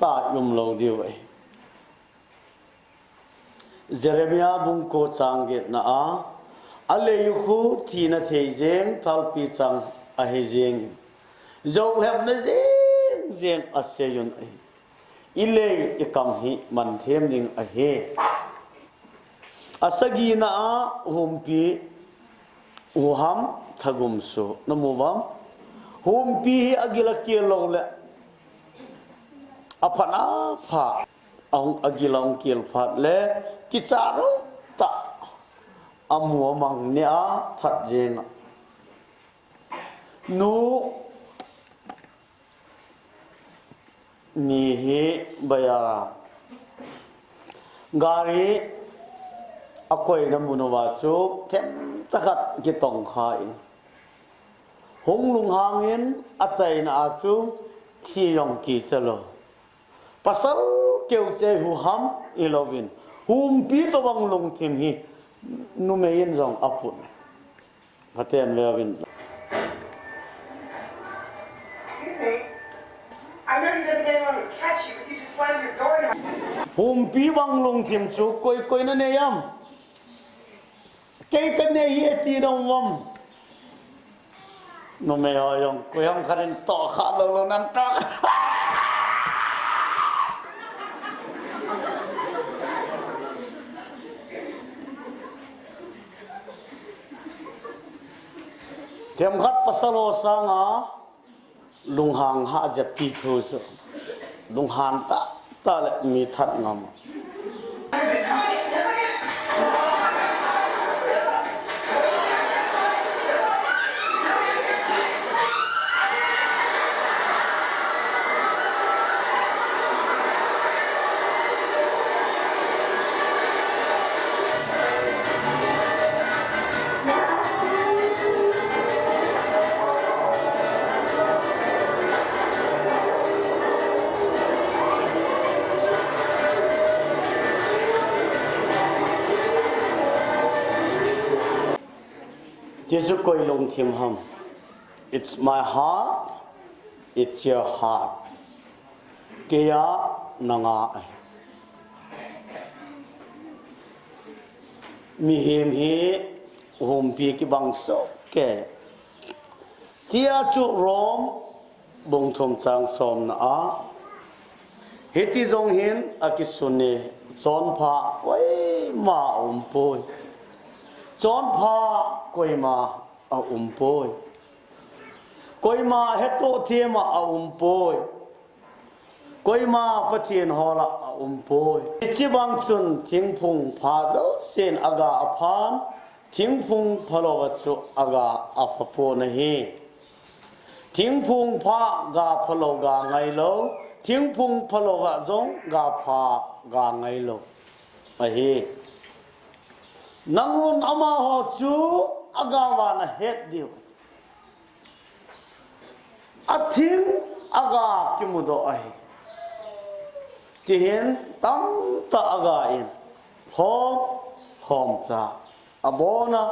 ta yum lo diu ai Jeremiah bung ko changget na a ale yu khu thina thei jeng thal pi chang a he jeng jong lem na jeng aseyun ai ile ikam hi man them ning a he asagi na a humpi uham thagum so namubam humpi agila kilo le apana pha ang agilang kil phat le kicharu ta amu mang nya that jeng nu ni hi bayara gari akoi namunawa chu them takat ki tong khai hong lung hangin achai na chu thi yong ki chalo pasal keu che hu ham ilovin hum pi to bang lung thim hi nu me yin jong apun haten levin I know you didn't get anyone to catch you, but you just slammed your door down. hum pi bang lung thim chu koi na ne yam kei kan ne hi ti dong wam no me yong ko yam kharin to kha lo nan ta Tiam khat pasalo sanga lunghang ha ja pi thu so lunghan ta le mi that ngam Jesu koi long thim ham it's my heart it's your heart kia nanga mi him hi hom pi ki bang so ke chia chu rom bong thom chang som na a heti zong hin akisune chon pha oi ma poi chon pha koi ma a poi koi ma heto thema a poi koi ma pathian hola a poi chi bang chun thing phung pha zo sen aga aphan thing phung phalowa chu aga aphapo na hi thing phung pha ga phalo ga ngai lo thing phung phalo ga zong ga pha ga ngai lo a hi nangun ama ho chu aga wa na het diu athing aga kimudo ai tihen tam ta aga in hom cha abona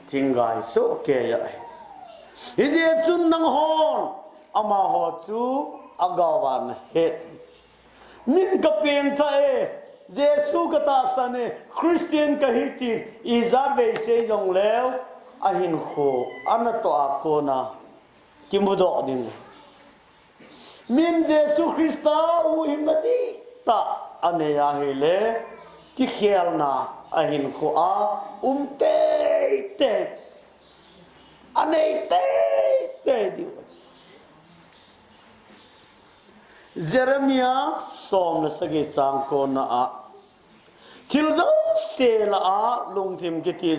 thingai so ke ya hije chun nang hon ama ho chu aga wa na het min ka pen tha e jesu ka ta sane christian ka hitin izabe se jong lew ahin kho anato akona kimudo ding min jesu christa u himati ta aneya hele ki khelna ahin kho a te anei te di Jeremiah som na sagi chang ko na a thil zo se la a lung thim kiti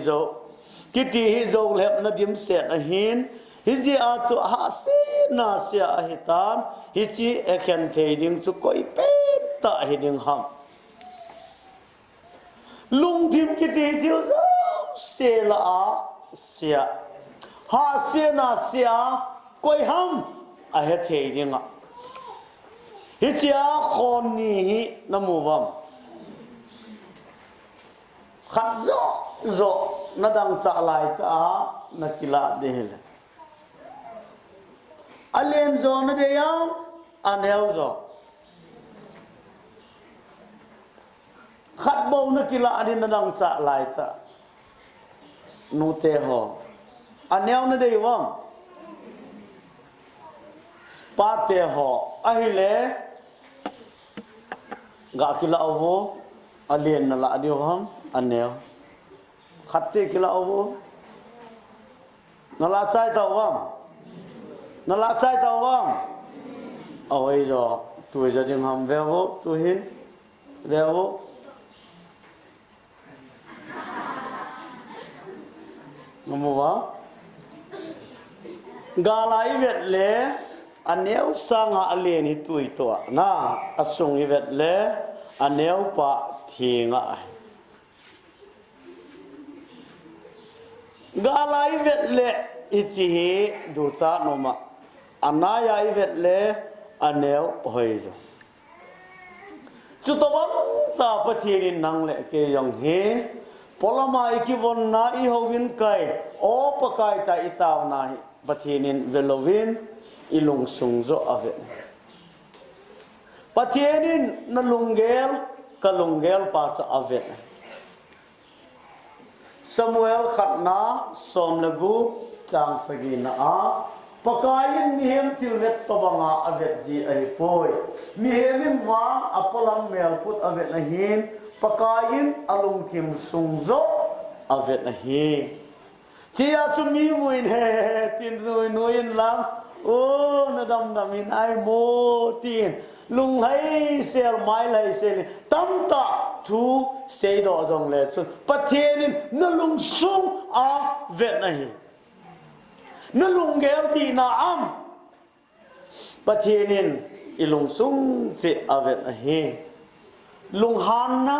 hi zo lep na dim se na hin hi ji a chu ha se na se a hitan hi chi ekhen thei ding chu koi pe ta hi ding ham lung thim kiti thil zo se la a se ha se na se a koi ham a he thei ding a hi chia khon ni hi namuwam khat zo na dang cha lai ta na kila de hel alen zo na de yang anel zo khat bo na kila adin na dang cha lai ta nu te ho anel na de wam pa te ho ahile ga kila ovo alien na la dio ham anel khatte kila ovo na la sai ta wam awai jo tu ja dim ham vevo tu hin vevo ngomwa galai vet le anel sanga alien hi tui to na asung hi vet le anel pa thinga galai vet le ichi hi du cha noma anaya hi vet le anel hoizo chu to bam ta pathirin nang le ke yong he polama ikivon na I hovin kai o pakai ta itaw na pathinin velovin ilung sungzo ave pathinin na lungel kalungel pa sa ave Samuel khatna somlagu chang sagina a pakayin mihem tilvet tobanga avet ji ai poi mihem ma apolam mel put avet na hin pakayin alung thim sungzo avet na hi chia sumi muin he tin nuin lang o nadam damin ai mo tin lung hai sel mai lai sel tamta thu sei do jong le chu pathenin na lung sung a vet na hi na lung gel ti na am pathenin ilung sung che a vet na hi lung han na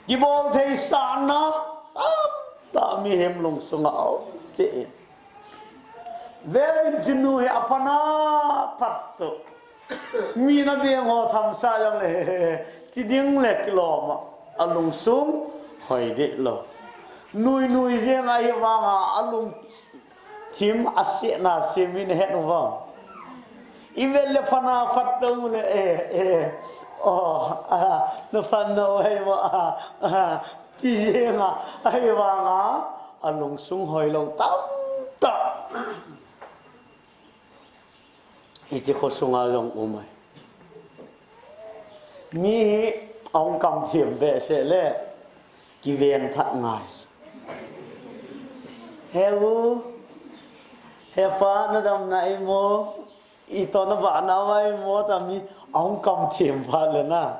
gibol thei san na ta mi hem lung sung a che verin jinu he apana patto mi na deng ho tham sa yang le ti ding le kilo ma alung sum hoi de lo nui je ngai wa nga alung thím ase na semin het no vang ivel le phana fat dong le no phan no ai ma ti nga ai wa nga alung sung hoi lo tam ta ichi kho sunga long umai mi ông cầm thiểm về sẽ lẽ ki ven phat ngai heu hepa na dam na mo I to na ba na wai mo ta mi ông cầm thiểm pha le na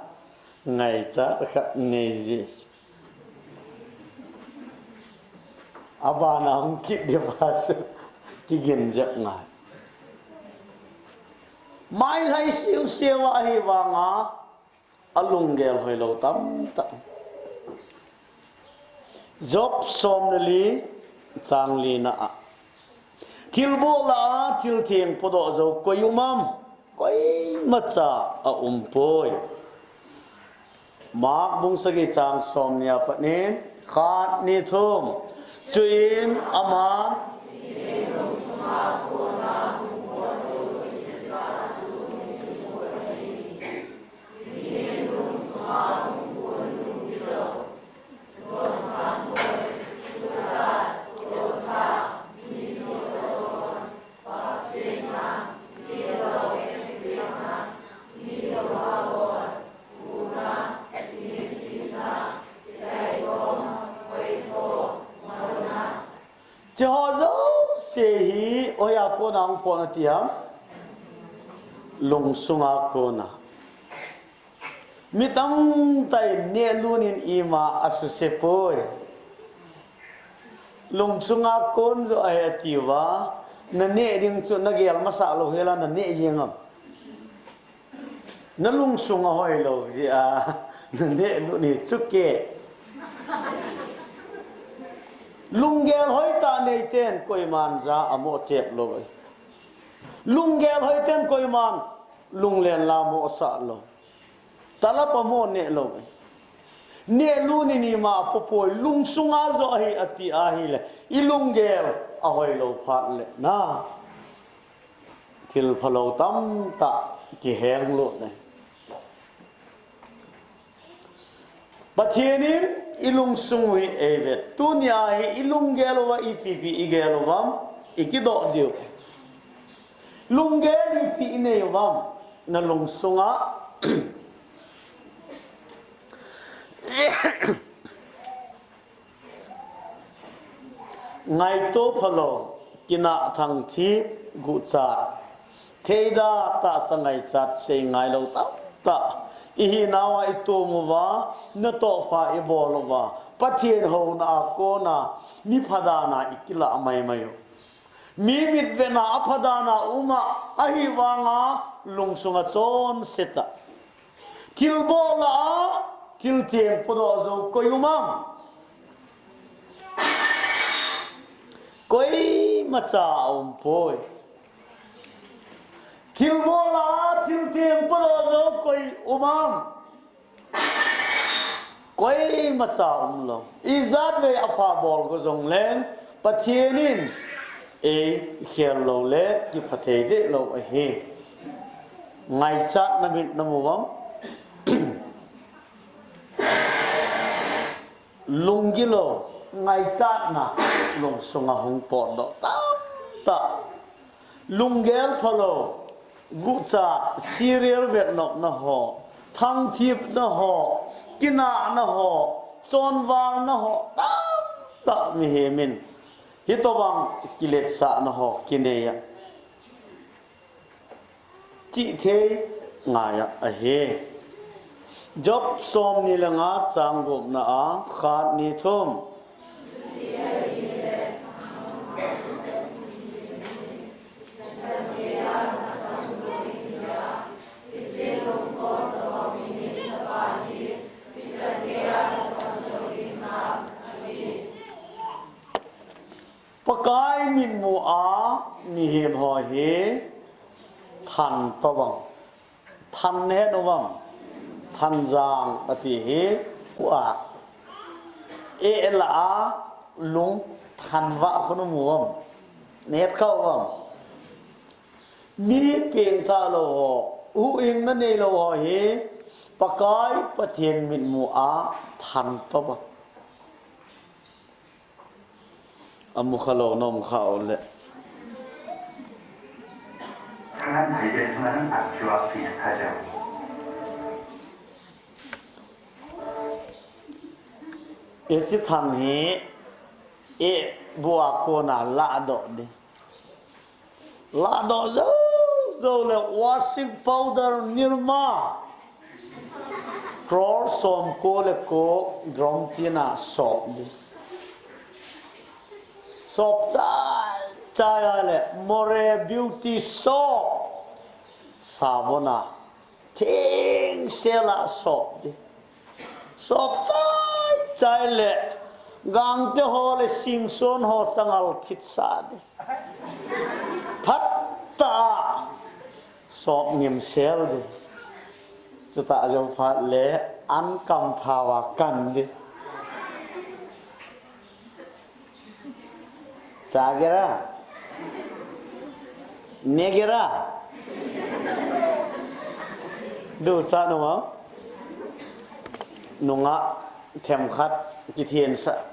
ngai cha khat nei jis aba na ông kip dia ba su ki gen jak ngai mai lai siu siu wa hi wa nga alung gel hoi lo tam ta job som li chang li na a thil bo la thil thieng podo zo koyumam koi macha a poi mak bung sagi chang som nia panin khat ni thum chuin aman cho se hi oya ko nang pon tiam lung sunga ko na mitang tai ne lunin ima asu se poi lung sunga kon zo ai atiwa na ne ding chu na gel masa lo hela na ne jengam na lung sunga hoi lo ji a na ne lu ni chuke lung gel hoi ta nei ten koi man za amo chep lo lung gel hoi ten koi man lung len la mo sa lo tala pa mo ne lo ne lu ni ma popoi lung sunga zo hi ati a hi le I lung gel a hoi lo phat le na til phalo tam ta ki heng lo ne Batienin ilung sungui evet tunia hi ilung gelowa ipipi igelovam ikido dio lung gel ipi ineyovam na lung sunga ngai to phalo kina thang thi gu cha theida ta sangai chat se ngai lo ta ihi nawa itomuwa na to fa ibolowa patien ho na ko na mi phadana ikila mai mayo mi mit vena aphadana uma ahi wanga lungsunga chon seta tilbola tiltien podo zo koyumam koi macha poi tilbola tiltien podo zo koi umam koi macha lo izat ve apha bol go zong len patienin e kherlo le ki phathe de lo a he ngai chat na mit namuwam lungilo ngai chat na long sunga hong pot do ta lungel phalo gu cha serial vet nok na ho thang thip na ho kina na ho chon wang na ho ta mi he min hitobang kilet sa na ho kineya ti the ngaya a he job som ni langa changgop na a khat ni thum pakai min mu a mi hem ho he than to bang than ne no bang than jang ati he wa e la a lung than wa ko no mu nét khâu không mi pieng tha lo ho u ing na nei lo ho hi pakai pathian min mu a than to ba amu khalo nom khao le 하나님 자기의 행하는 악기와 비슷하죠. esi than hi e bua ko na la do de la do zo le washing powder nirma cror som ko le ko drom tina sop de sop cha le more beauty soap sabona thing sela sop de sop chai le gang te ho le sing son ho changal thit sa de phat ta sop ngim sel de chu ta jo phat le an kam thawa kan de cha gera ne gera du cha no ma nunga thêm khát cái thiên sợ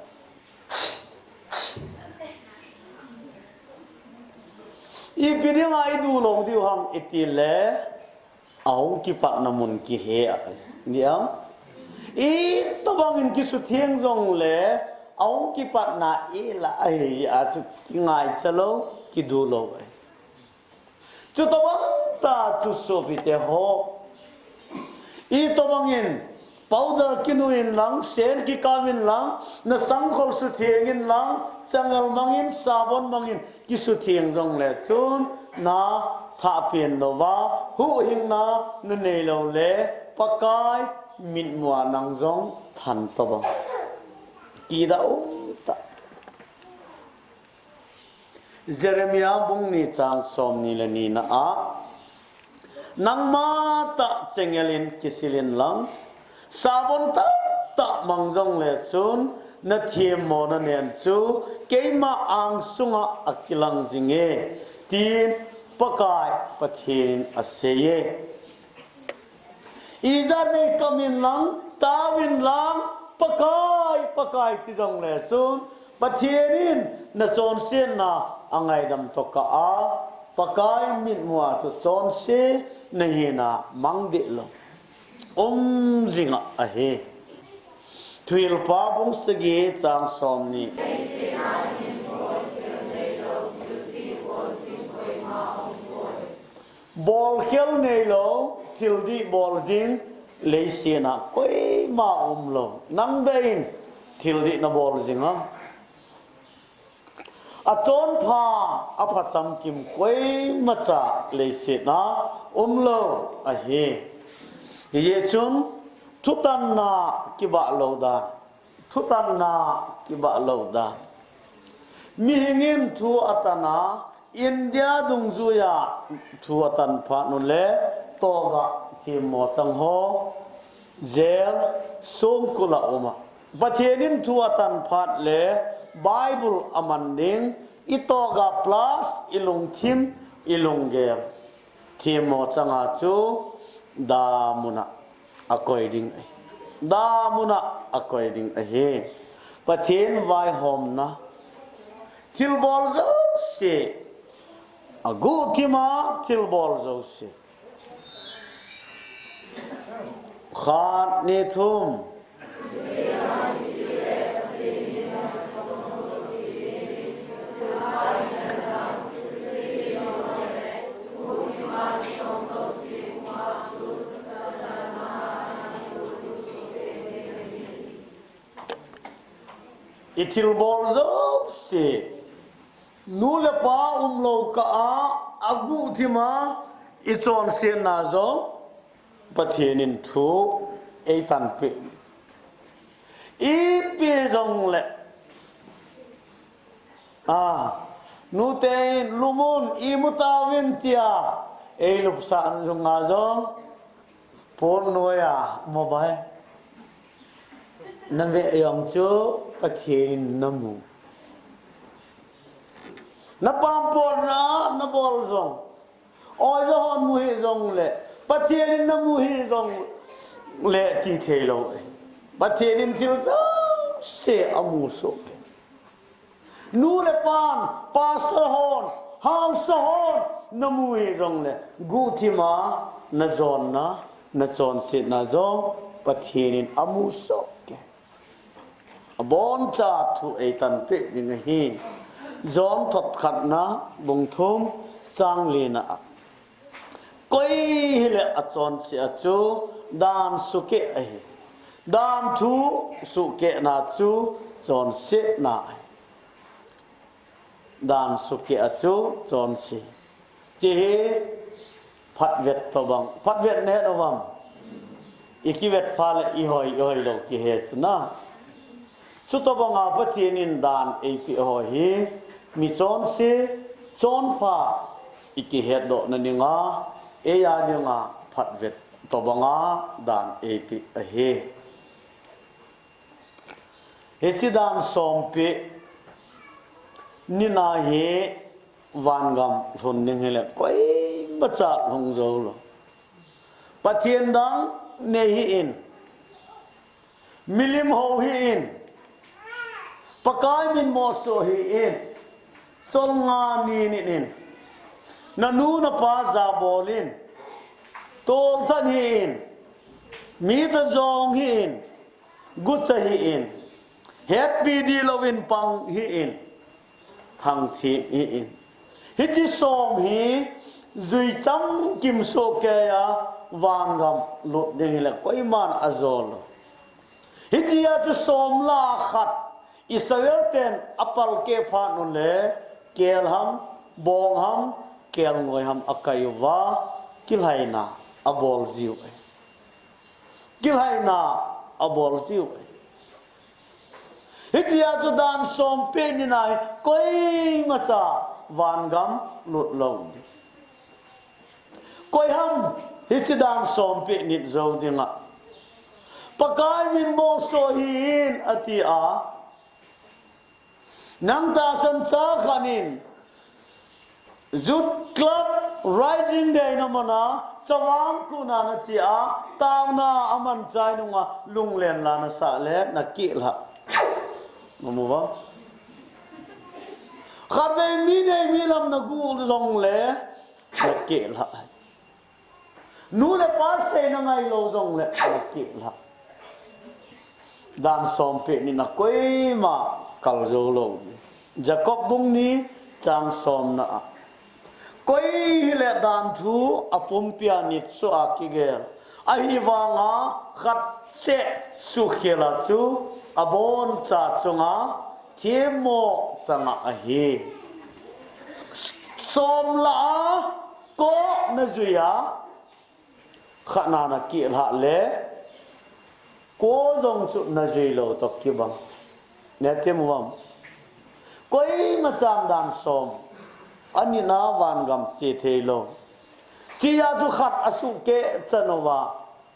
y bị đi ngay đủ lòng tiêu hằng ít lẽ áo cái bát namun cái hệ niệm y to bangin cái sự thiêng dòng lẽ áo cái bát na y là ai à chú cái ngày chalo cái đủ lâu ấy chú to bang ta chú so bị thế ho y to bangin powder kinuin lang sen ki kamin lang na sangkhol su thiengin lang changal mangin sabon mangin ki su thieng jong le chun na tha pian lova hu hing na nu nei lo le pakai min mua nang jong than to ba ki da ta Jeremiah bung ni chang som ni le ni na a nang ma ta chengelin kisilin lang sabon ta mangjong le chun na thiam mo na nen chu keima ang sunga akilang jinge tin pakai pathin aseye izar ne kamin lang tawin lang pakai ti jong le chun pathianin na chon sen na angai dam to ka a pakai mit mua chu chon se na hi na mang de lo zinga ahe thuil pa bung sagi chang som ni bol khel nei lo tildi bol jing leisena koi ma lo nang bein tildi na bol jinga a chon pha a phacham kim koi macha leisena lo ahe Yechun thutan na kiba lauda thutan na kiba lauda mihingin thu atana India dungzuya thu atan pha nu le toga thimo chang ho zel som kula uma bathenin thu atan phat le Bible amanding itoga plus ilung thim ilung ger thimo changa chu damuna according ahe pathen vai hom na tilbol zo se agu tima tilbol zo se khat ne thum itil bolzo se nula pa umlo ka a agu thima ichon se na zo pathenin thu eitan pe i pe jong le nu te lumun i mutawin tia ei lup sa jong nga zo pon noya mobile nam ve yong chu pathin namu na pampor na bol zong oi zo hon mu hi zong le pathian na mu hi zong le ti thelo pathian thil zo se amu so ke nu le pan pastor hon house hon na mu hi zong le gu thi ma na zon na chon se na zong pathian amu so ke bon cha thu ei tan pe ding hi zom thot khat na bung thum chang le na koi le a chon se a chu dan su ke ai dan thu su ke na chu chon se na dan su ke a chu chon se chi phat vet to bang phat vet ne no bang iki vet pha le i hoi lo ki he na chu to bang a pathian in dan ei pi hoi hi mi chon se chon pha iki he do na ninga e ya ninga phat vet to banga dan e pi a he chi dan som pi ni na he wangam thon ning hele koi bacha hong zo lo pathian dang ne hi in milim ho hi in pakai min mo so hi in songa ni in na nu na pa za bolin tol than hi in mi ta zong hi in gut sa hi in happy di lovin pang hi in thang thi hi in hi ti som hi zui cham kim so ke ya wangam lut ding le koi man azol hi ti ya tu som la khat Israel ten apal ke pha nun le kel ham bong ham kel ngoi ham akaywa kilhaina abol ziu kilhaina abol ziu hitia tu dan som pe ni nai koi macha wangam lut long koi ham hiti dan som pe ni zo dinga pakai min mo so hin ati a nang ta san cha khanin zut club rising day na mana chawang ku na na chi a taw na aman chai nunga lunglen la na sa le na ki la mu wa khabe mi nei mi lam na gu zong le na ki la nu le pa se na ngai lo zong le na ki la dan som pe ni na koi ma kal zo lo Jacob bung ni chang som na koi le dan thu apum pia nit so akigel ahi wanga khat se su khela chu abon cha chunga themo changa ahi som la ko na zuya khana na ki la le ko jong chu na zui lo to ki bang ne tem wam koi ma cham dan som ani na wan gam che the lo chi ya chu khat asu ke chanowa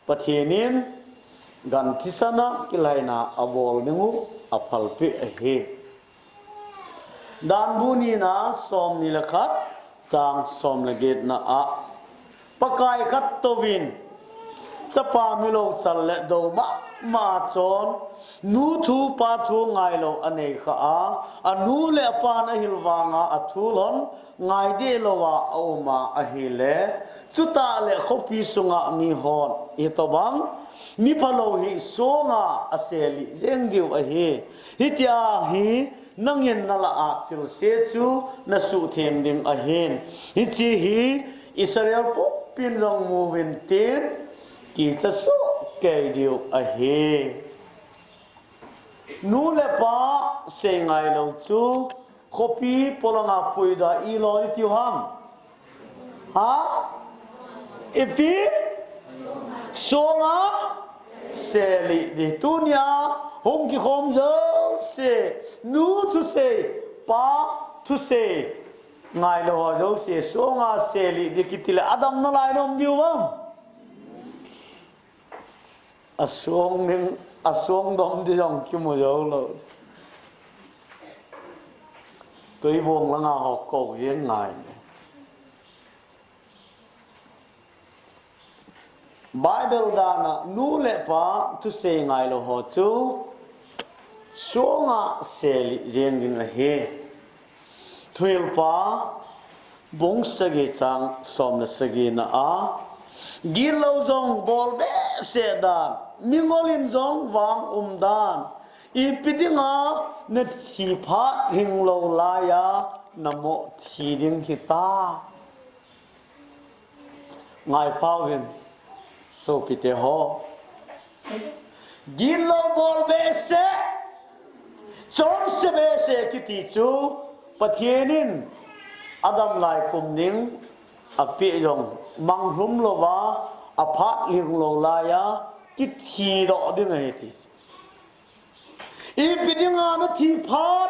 pathianin gan kisana kilaina abol ningu aphal pe he dan buni na som ni lakhat chang som la get na a pakai khat to win chapa milo chal le do ma chon nu thu pa thu ngai lo anei kha a anu le pa na hilwanga athulon ngai de lowa oma ahile chuta le khopi sunga mi hon e to bang mi phalo hi songa aseli zengdiu ahi hitia hi nangin nala a chil se chu na su them dim ahin hi chi hi Israel po pin jong movin tin ki cha so ke diu ahi nu le pa se ngai lo chu khopi polanga puida i lo ti ham ha ipi songa seli di tunia hong ki khom zo se nu tu se pa tu se ngai lo zo se songa seli di kitile adam na lai nom diu bam asong dom di jong ki mo zo lo tôi buông là ngào học cầu riêng ngài Bible dana nu le pa tu se ngai lo ho chu suanga seli jen ding a he thuil pa bong sagi chang som na sagi na a gilo zong bol be se dan mingolin zong wang dan ipidinga na thi pha hing lo la ya namo thi ding hita ngai pawin so kite ho gilo bol be se chon se be se kiti chu pathienin adam lai kum ning api jong manghum lo wa aphat ling lo la ya kithi do ding he ti ipidinga na thi phat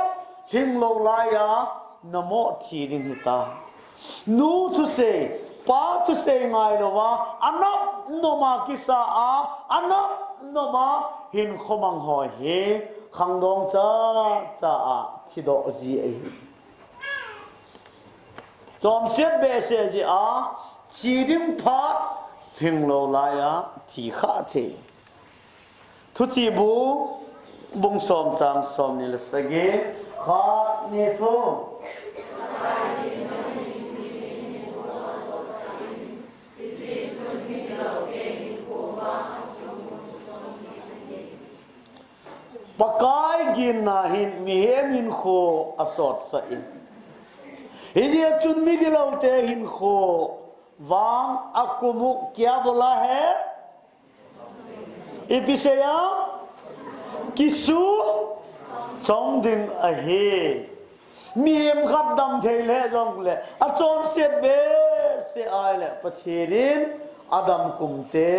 hing lo la ya namo thi ding hita nu tu se pa tu se ngai lo wa anop no ma kisa a anop no ma hin khomang ho he khang dong cha a thi do ji ai chom set be se ji a chi dim phat hing lo la ya thi kha the thu chi bu bung som chang som ni la sage kha ne tho pakai gin na hin mi hem hin kho asot sa in hije chun mi dilau te hin kho wang akumu kya bola hai episeya kisu chong ding a he mi hem khat dam theile jong le a chon set be se ai le pathirin adam kumte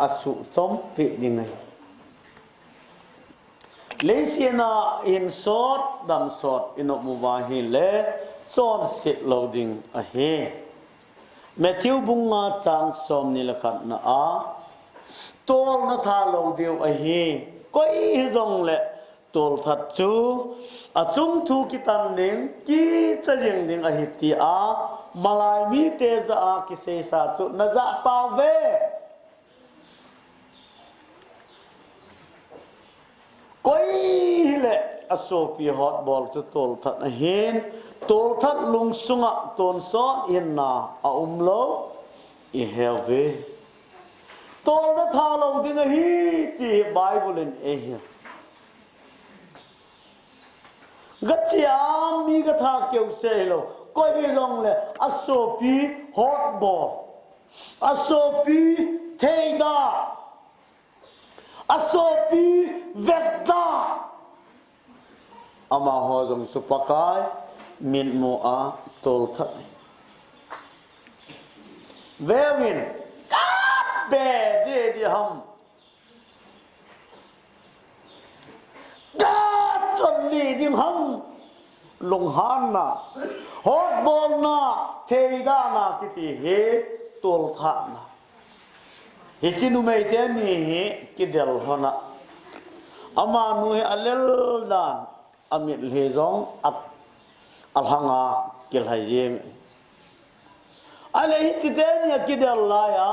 asu chom pe ding ai leisiena in sort dam sort in muwahi le chon sit loading a he Matthew bunga chang som ni lakhat na a tol na tha lo deu a he koi jong le tol that chu a chung thu ki tan ning ki cha jing ding a hiti a malai mi te za a ki se sa chu na za pa ve koi le asopi hot ball chu tol that a hen tol that lung sunga ton so in na a umlo I have tol na tha lo ding a hi ti bible in e hi gachia mi ga tha keu se lo ko hi rong le asopi hot ball asopi theida asopi vekda ama ho jong su pakai min mo a tol that vewin ka be de di ham da chon li dim ham long han na hot bol na theida na kiti he tol tha na hichinu mai te ni kidel hona ama nu he alel dan amit le jong at alhanga kil hayem ale hichideni kidel la ya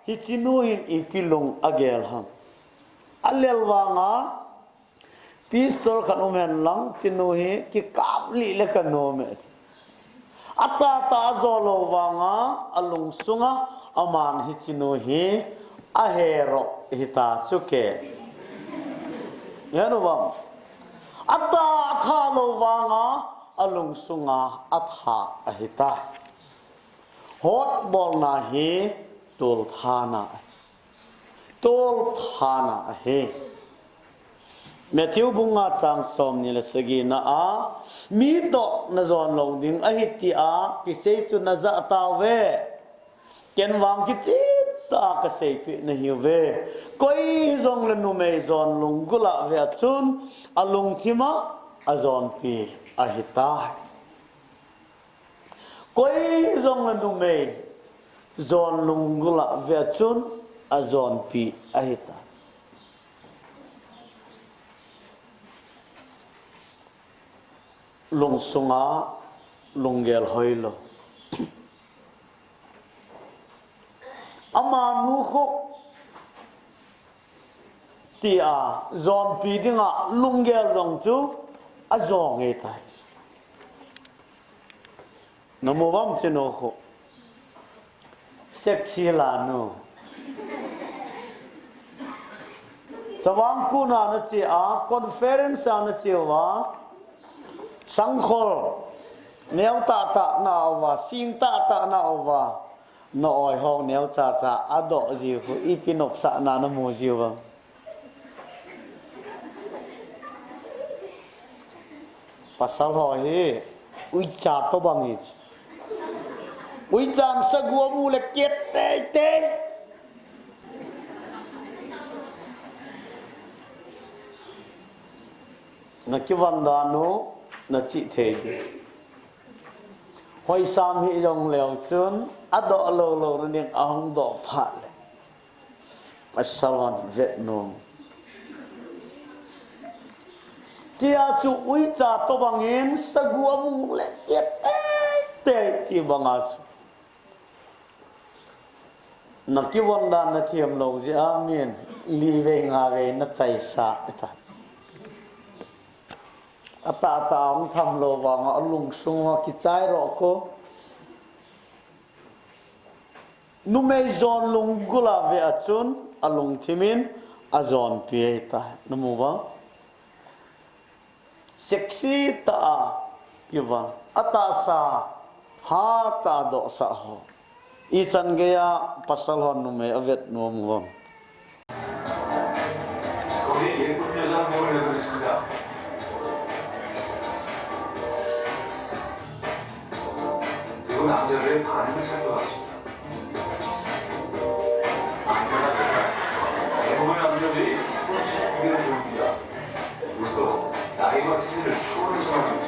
hichinu in ipilung agel ham alel wanga pistol khanumen lang chinu he ki kapli le kanome ata ta zolo wanga alung sunga aman hichinu he ahero hita chuke yanu bam ata tha lo wanga alung sunga atha ahita hot bol na he tol thana he Matthew bunga chang som ni la sagi na a mi to na zon lo ding a hiti a ki se chu na za tawe ken wang ki chi ta ka sei pi na hi ve koi zong le nu me zon lung gula ve chun alung thima a zon pi a hita koi zong le nu me zon lung gula ve chun a zon pi a hita lung sunga lunggel hoilo ama nu kho tia zon pi dinga lunggel rong chu a zong e tai namo bam cheno kho sexy la no sawang kuna na chi a conference na chi wa sangkhol neo ta na wa sing ta na wa no oi hong neo cha ado ji hu ipinop sa na na mo ji wa pasal ho hi ui cha to bang ni ui chan sa gua mu le ket te na ki van da no na chi the di hoi sam hi jong leo chun ado lo ning ahong do pha le pasawan vet no chia chu ui cha to bangin sa gua mu le ket te ti bangas na ki van da na thiam lo ji amen li ve nga ve na chai sa ta ata ong tham lo wang lung sunga ki chai ro ko nu mei zon lung gula ve achun alung thimin azon pi ta namu ba sexy ta kiwan ata sa ha ta do sa ho isan gaya pasal hon nu mei avet nu mong 거기 예쁜 여자 몸을 내보냈습니다. 그리고 남자들의 반응을 살펴봤습니다. 남자가 대부분 남자들이 손수 고개를 보입니다. 그래서 나이와 세대를 초월해서 합니다.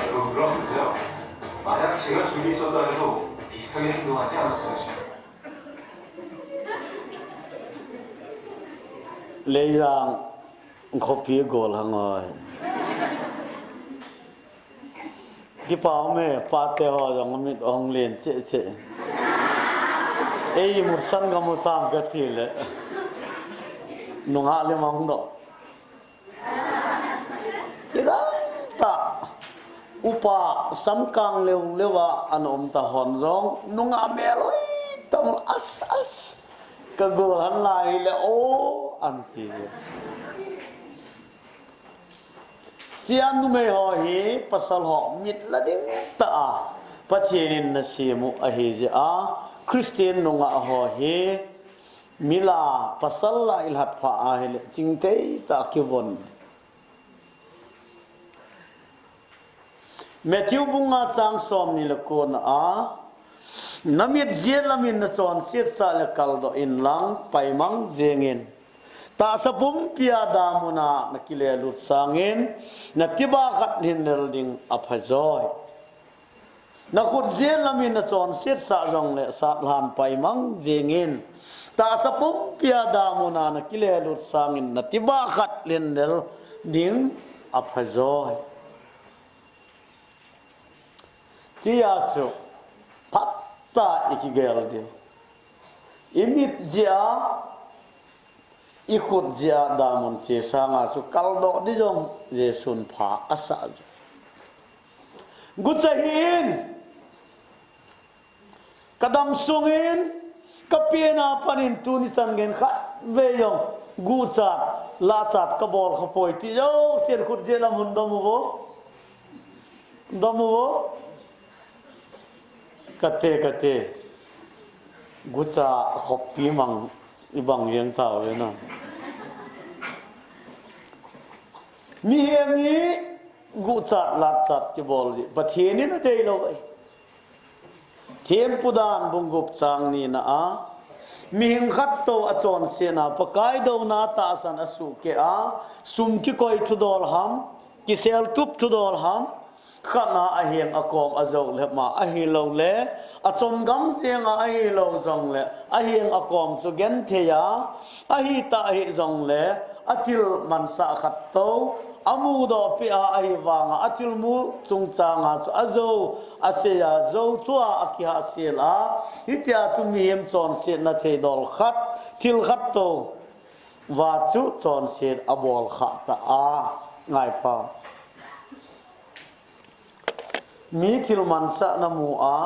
여러분 그런데요. 만약 제가 둘이 있었다 해도 비슷하게 행동하지 않았을 것입니다. Leyang kopi gol hangoy ki pa me pa te ho jong mit ong len che ei mursan ga mutam ga tile nunga le mang do ida ta upa samkang lewa anom ta hon jong nunga meloi tam as ka gol han lai le o anti chian nu me ho hi pasal ho mit la ding ta pathianin na simu a hi ja a christian nu nga ho hi mila pasal la ilhat pha a hi chingte ta ki won Matthew bunga chang som ni la ko na a namit zielamin na chon sit sa la kaldo in lang paimang zengin ta sapum pia damuna nakile lut sangin na tiba khat hinel ding aphazoi na khut zielamin na chon sit sa jong le sa lan paimang zengin ta sapum pia damuna nakile lut sangin na tiba khat hinel ding aphazoi tia chu patta ikigel de imit zia ikut zia damun che sanga su kaldo di jong jesun pha asa gutsahin kadam sungin kapiena panin tunisan gen khat ve yong guchat la chat kabol khopoi ti jo ser khut jela mun domu kate gucha khopi mang ibang yang tao ve na mi hemi gucha lat chat ki bol ji pathini na dei lo ai thiam pudan bungup chang ni na a mi him khat to achon se na pakai do na ta san asu ke a sum ki koi thudol ham ki sel tup thudol ham khana a hiang a kom a zo le ma a hi lo le a chom gam senga a hi lo zong le a hiang a kom chu gen the ya a hi ta hi zong le a til man sa khat to amu do pi a hi wanga a til mu chung changa chu a zo a se ya zo tua a ki ha se la hi tia chu mi hem chon se na the dol khat til khat to wa chu chon se a bol kha ta a ngai pa mi thil man sa na mu a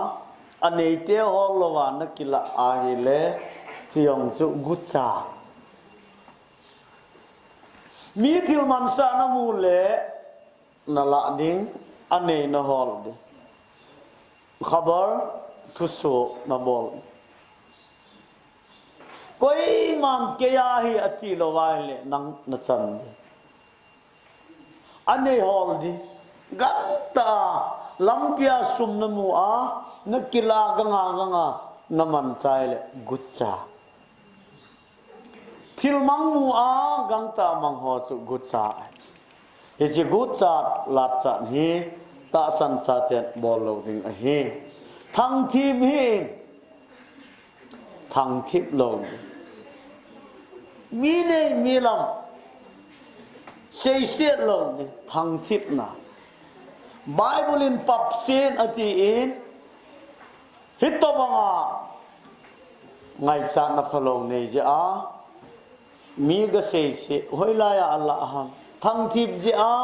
anei te hol lo wa na kila a hi le chiong chu gu cha mi thil man sa na mu le na la ding anei na hol de khabar thu so na bol koi man ke ya hi ati lo wa le nang na chan de anei hol di ganta lampia sum na mu a na kila ganga naman chai le gutcha thil mang mu a gangta mang ho chu gutcha he chi gutcha lat cha hi ta san cha te bol lo ding a he thang thim hi thang thip lo mi ne mi lam sei set lo ni thang thip na Bible in pap sin ati in hito mga ngai sa na phalong nei ja a mi ga sei se hoi la ya Allah ham thang thip ja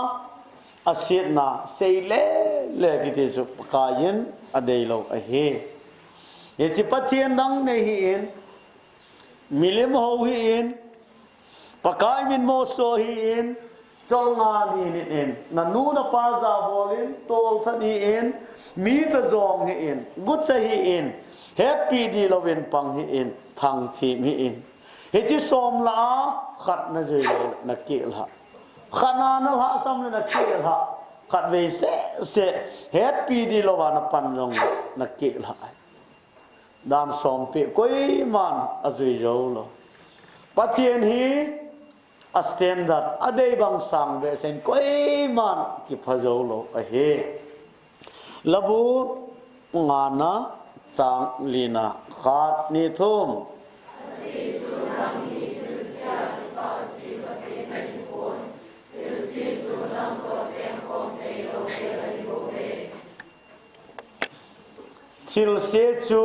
a sit na sei le ti te su ka yin a dei lo a he ye si pathian dang nei hi in milim ho hi in pakai min mo so hi in chonga ni in na nu na pa za bolin tol thani in mi ta zong hi in gut cha hi in happy di lovin pang hi in thang thi mi in he chi som la khat na joi na ke la khana na ha sam na ke la khat ve se happy di lowa na pan jong na ke la dan som pe koi man a joi jo lo pathian hi a standard adei bang sang be sen koi man ki phajo lo a he labu ngana chang lina khat ni thum thil se chu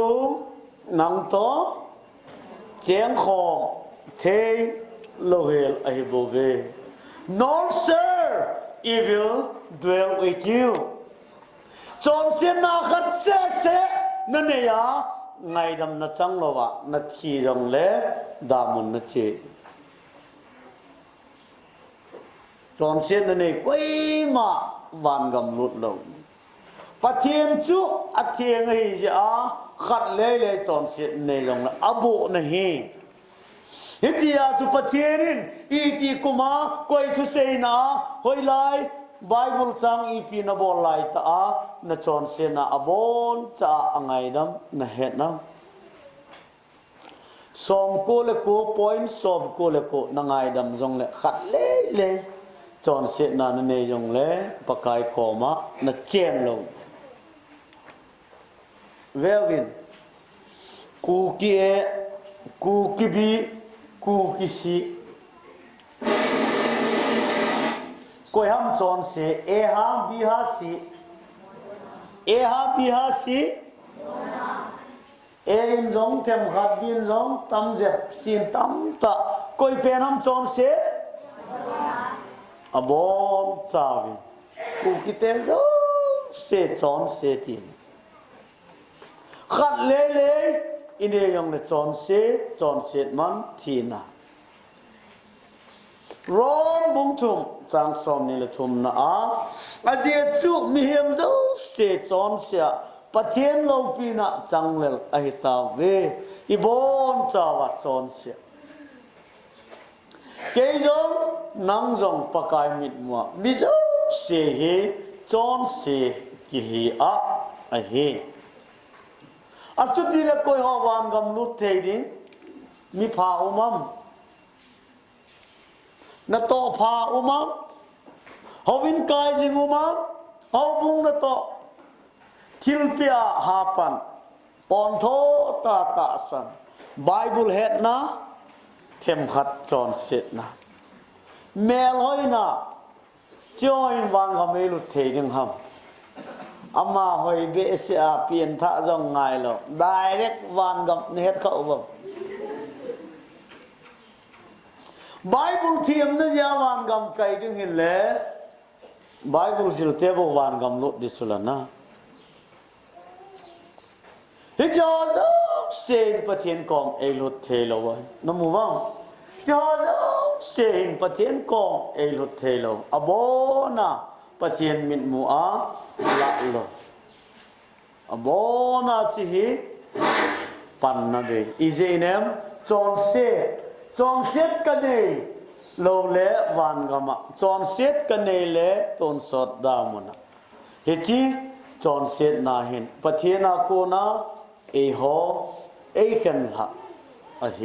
nang to cheng kho thei Lohel ahibove. No sir, evil dwell with you. Chong sin na khat se na ne ya ngai dam na chang lo wa na thi jong le da mun na che. Chong sin na ne koi ma van gam lut lo. Pathian chu athieng hi ja khat le chong sin ne jong la abu na hi Hitia tu patierin iti kuma koi tu sei na hoi lai Bible chang ipi na bol lai ta a na chon se na abon cha angai dam na het na som ko le ko point som ko le ko na ngai dam jong le khat le chon se na ne jong le pakai koma na chen lo velvin Kuki bi Kuki si koi ham chon se e ha bi ha si e in jong them khat bin jong tam jep sin tam ta koi pen ham chon se abon chawi Kuki te zo se chon se tin khat le ine yong le chon se man thina rom bung thum chang som ni le thum na a je chu mi hem zo se chon sia pathian lo pi na chang lel a hi ta ve I bon chawa chon sia ke jong nang jong pakai mit mo bi zo se he chon se ki hi a he Astuti le koi hawan gam lut theding mi pha umam na to pha umam howin kai jing umam เอาบุงนะโตทิลเปียหาปันปอนโทตาตาสันไบเบิลเฮ็ดนะเทมขัดจอนเสร็จนะเมลหอยนะจอยนวันก็ไม่หลุดเทียงหำอามาหอยเบสอาเปลี่ยนท่าจงไงหรอกได้เร็กวันกับเน็ตเขาบอกไบเบิลเทียมนะยาวันกับไก่ถึงเห็นเลยไบเบิลจิลเทบวันกับลุดดิสุลนะฮิจอดเซนปะเทียนกองเอลุดเทโลวน้ำมูวังจอดเซนปะเทียนกองเอลุดเทโลอโบนะปะเทียนมิดมูอาละโลอโบนะจิฮิปันนะเบอีเจเนมจอนเซตกันเนโลเลวันกามะจอนเซตกันเนเลตอนสดดามุนะเฮจิจอนเซตนาเห็นปะเทียนาโกนาเอโฮเอขันละอะเฮ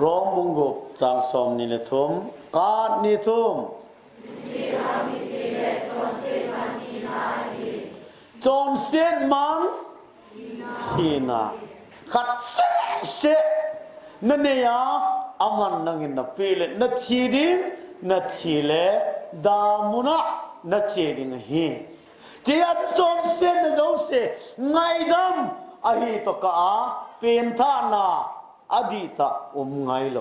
ร้องบุงกุบจางสมนิลทุมกาดนิทุมจอนเซนมันทีนาขัดเสนั่นเนี่ยอามันนั่งอินนับปีเลนัดทีดิ้งนัดทีเลดามุนะนัดทีดิ้งเฮเจ้าจอนเซนนะเจ้าเสไงดำอาฮีตกะเป็นท่านาอดีตไงโล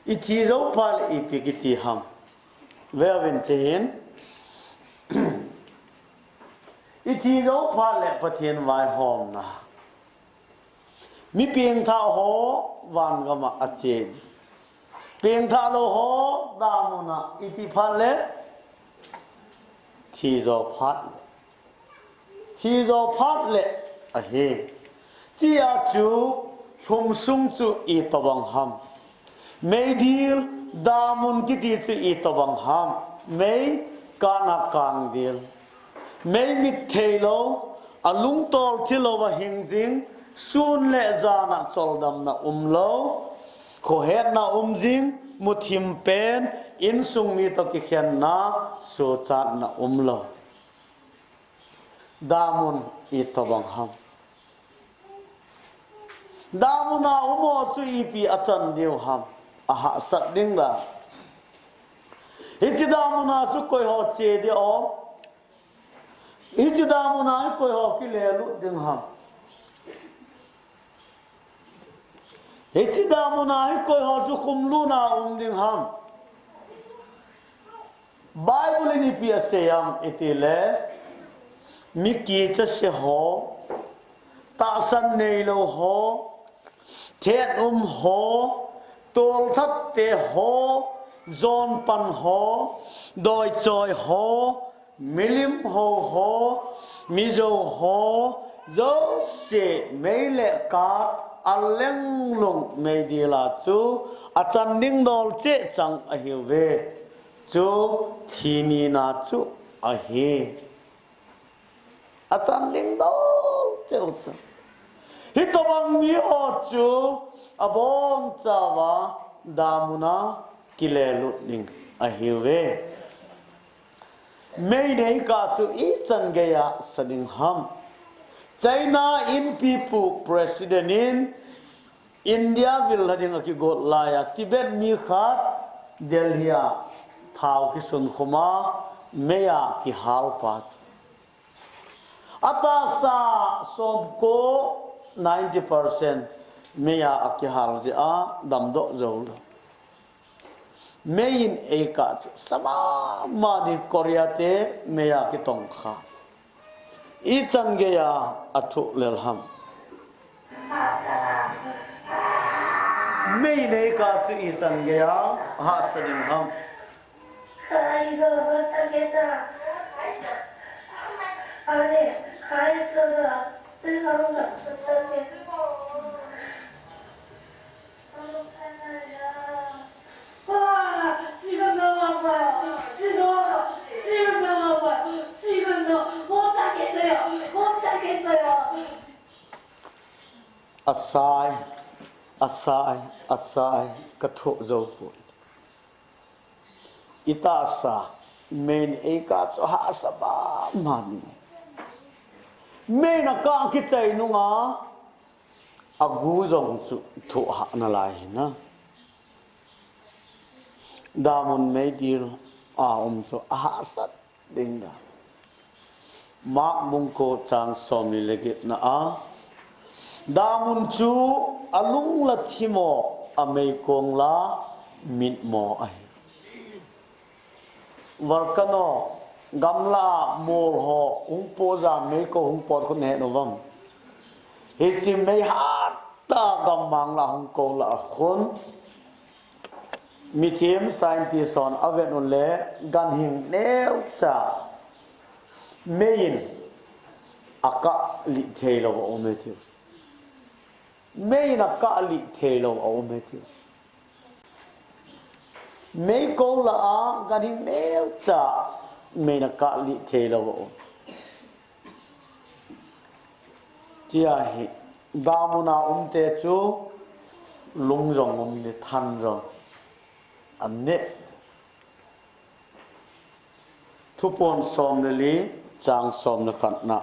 อีที่เจ้าพาลอีพิกิติฮัมเววินเชนอีที่เจ้าพาลปะเทียนไวหอมนะมีเพียงท่าโหวันก็มาอาเจดเพียงท่าโลโหดามุนะอีที่พาลที่เจ้าพาลเลยอะเฮที่อาจูหุ่มซุงจูอีตบังฮัมไม่ดีลดามุนกิติจูอีตบังฮัมไม่กานากังดีลไม่มิเทโลอลุงโตลที่โลวะหิงจิงซูนเลจานะโซลดัมนะโลโคเฮตนะจิงมุทิมเป็นอินซุงมีตกิเขียนนะสูจัดนะโลดามุนอีตบังฮัมดามุนาอุโมสุอีปีอาจารย์เดียวฮัมอาหาสัตดิ้งละฮิจิดามุนาสุคอยหอเจดีอมฮิจิดามุนาคอยหอกิเลลุดิ้งฮัมฮิจิดามุนาคอยหอสุคุมลูนาดิ้งฮัมไบเบิลนี่ปีเสียมอิติเลมิกีจะเสหอตาสันเนโลหอเทศหอตัวทัดเตหอจอนปันหอดอยจอยหอมิลิมหอมิโจหอโจเสไม่เละกาดอัลเลงลงไม่ดีลาจูอาจารย์นิ่งดอลเจจังอหิวเวจูทีนีนาจูอหิอาจารย์นิ่งดอลเจ้าจังฮิตบังมีอจูอบองจาวาดามุนากิเลลุนิงอหิวเวไม่ได้กาสุอีจันเกียสดิงฮัม China in people president in India will hading aki got laya Tibet mi khat Delhi thau ki sun khuma meya ki hal pat ata sa sobko 90% meya aki hal ji a damdo zol main eka sama mani Korea te meya ki tong kha I chan ge ya athu lel ham mei nei ka chu I chan ge ya ha sanin ham kai go ta ge ta ale kai to da te ga ga ta ge 지금 너무 아파요. 지금 너무 아파요. 지금 너무 못 찾겠어요. 못 찾겠어요. asai asai asai ka thu zo pu itasa main eka cho ha saba mani main ka ki chai nunga agu jong chu thu ha na lai na damun mai dir chu ha sat ding da mak mung ko chang som ni legit na damun chu alung la thimo amei kong la mit mo ai warkano gamla mol ho ung po za mei ko ung pot ko ne no wam he si mei ha ta gam mang la hung ko la khon mi thiam scientist on aven on le gan hing neu cha mein aka li thelo o me thiu mein aka li thelo o me thiu mấy câu là gan hing neu cha mấy na ka li thelo o tia hi damuna te chu lung rong ni than rong anne thu pon som le li chang som na khat na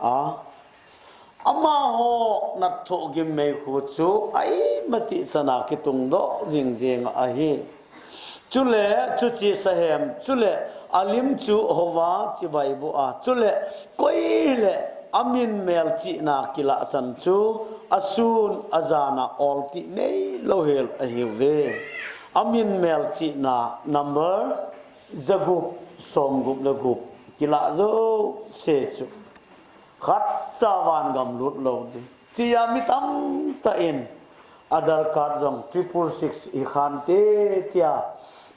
ama ho na tho gi me khu chu ai mati chana ki tung do jing jing a hi chule chu chi sahem chule alim chu hova chi baibu chule koi le amin mel chi na kila chan chu asun azana olti nei lohel a hi ve amin mel chi na number zagup som gup la gup kila zo se chu khat chawan gam lut lo di tia mi tam ta in adar card jong 666 i khan te tia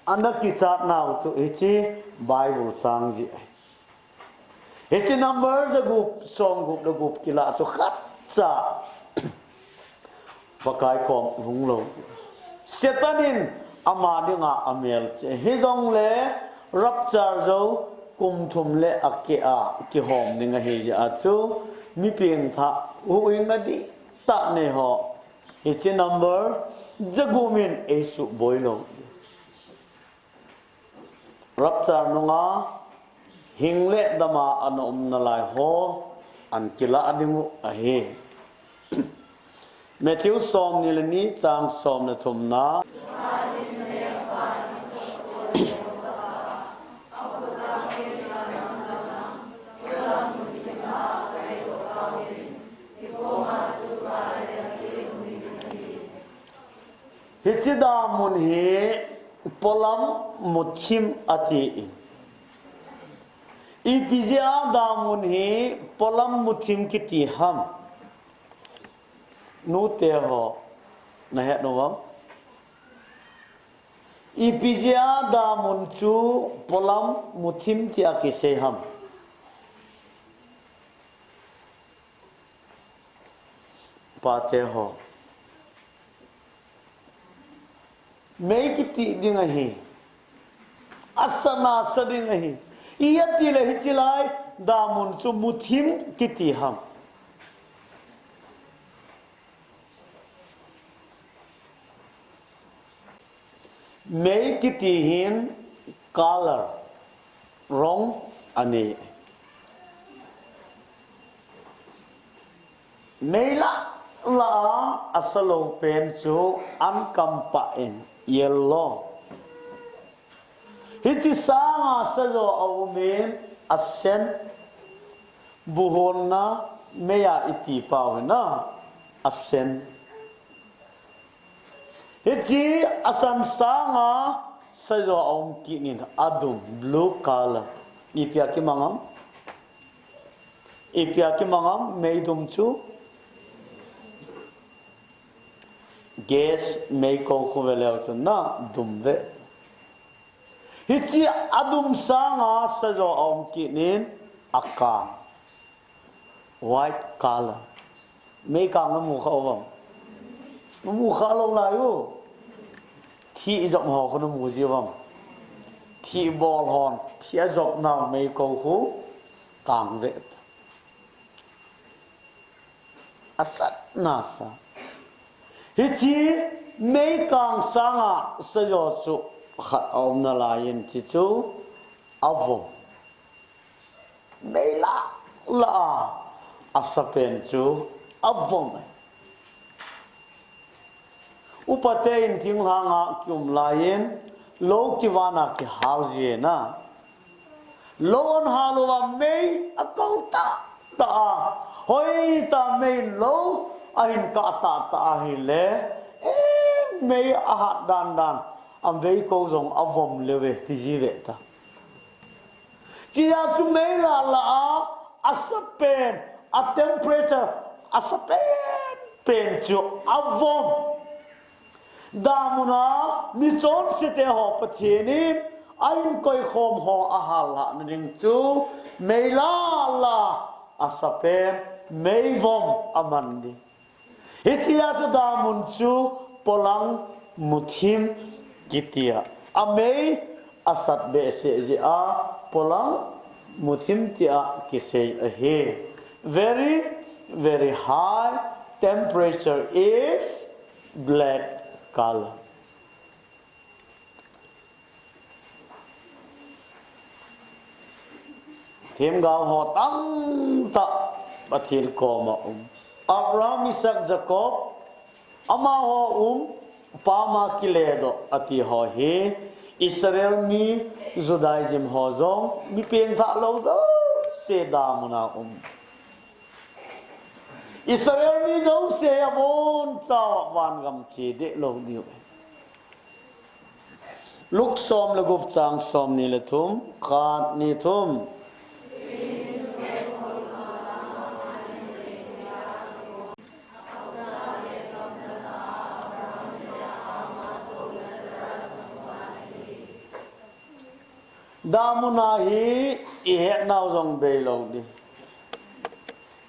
anak ki chat now chu ichi bible chang ji ichi number zagup som gup la gup kila chu khat cha pakai kom hung lo setanin ama dinga amel che hi jong le rapchar zo kum thum le ake ki hom ninga he ja chu mi ping tha u inga di ta ne ho ichi number zagumin esu boilo rapchar nunga hingle dama anom na lai ho an kila adingu ahe Matthew som ni le ni chang som na thum na hichida mun hi polam muthim ati in ipizia damun hi polam muthim kiti ham nu te ho na he no wam ipizia damun chu polam muthim ti akise ham pa te ho mấy cái tị đi ngay hi asana sadin hi iyati le hichilai damun su muthim kiti ham mấy cái tị hin color rong ani mấy la asalo pen chu an kampa in yellow hiti sanga sajo awmen asen buhonna meya iti pawna asen hiti asan sanga sajo awm kinin adum blue color ipya ki mangam meidum chu gas may ko khuvelo chu na dumve hichi adum sanga sajo om kinin akka white color may ka mu khawam mu khalo la yu thi jom ho ko mu jiwam thi bol hon thi jom na may ko khu kang ve asat nasa hichi mấy càng sanga sayo chu khát om na lain chi chu avong mei la asapen chu avong upate in thing hanga kyum lain lo kiwana ki hausie na lo on halwa mei akauta ta hoi ta mei lo ahin ka ta hi le mei a hat dan am vei ko zong avom lewe ti jive ta chia chu mei la asapen a temperature asapen pen chu avom damuna mi chon site ho pathinin ain koi khom ho ahal ha ning chu meila asapen meivom amandi hitia chu damun chu polang muthim kitia amei asat be se ji a polang muthim tia kisei a he very high temperature is black color thêm gạo họ tăng ta bắt thiên cổ mà Abraham Isaac Jacob ama ho pama kiledo ati ho he Israel mi Judaism ho zong mi pen tha lo do se da muna Israel mi zong se abon chaw wan gam chi de lo diu luk som le gup chang som ni le thum khat ni thum damuna hi ihet naw jong be lo di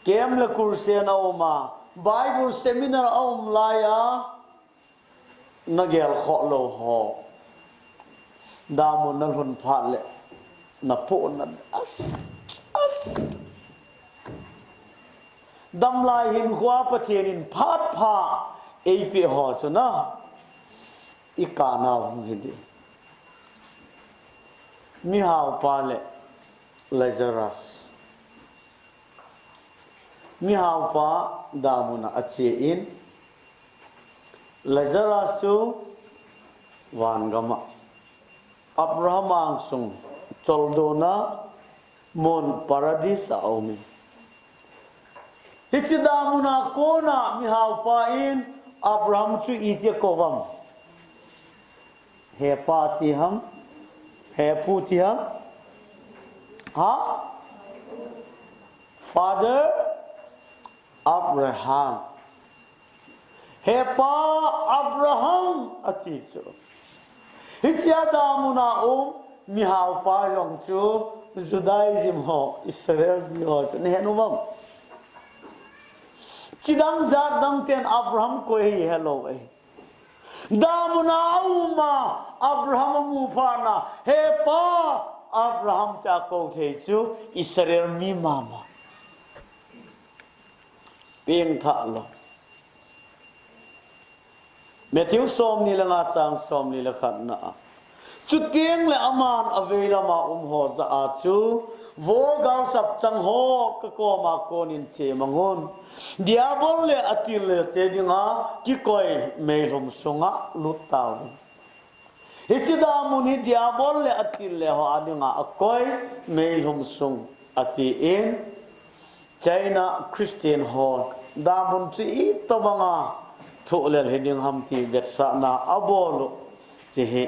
kem le kurse na oma bible seminar om laya nagel kho lo ho damun na hun phat le na po na as dam lai hin khwa pathian in phat pha ap ho chu na ikana hum hi di mi hau pale Lazarus mi hau pa damuna ache in Lazarus su wan gama Abraham ang sung choldona mon paradis aumi hichi damuna kona mi hau pa in Abraham su ite kovam he pa ti ham है पूतिया हाँ father Abraham है पा अब्राहम अतीचो हिचिया दामुना मिहाव पा जोंचो जुदाइज्म हो इस्राएल भी हो ने नुबम चिदंग जादंग तेन अब्राहम को ही hello damuna uma Abraham mufana he pa Abraham ta ko the chu Israel mi mama ping tha lo Matthew som ni la nga chang som ni la khat na chu tieng le aman avela ma ho za a chu vo gaw sap chang ho ka ko ma ko nin che mangon diabol le atil le te dinga ki koi me lom sunga lutaw hichida muni diabol le atil le ho adinga akoi me lom sung ati in China Christian hall damun chi to banga thu le heding ham ti bet sa na abolo che he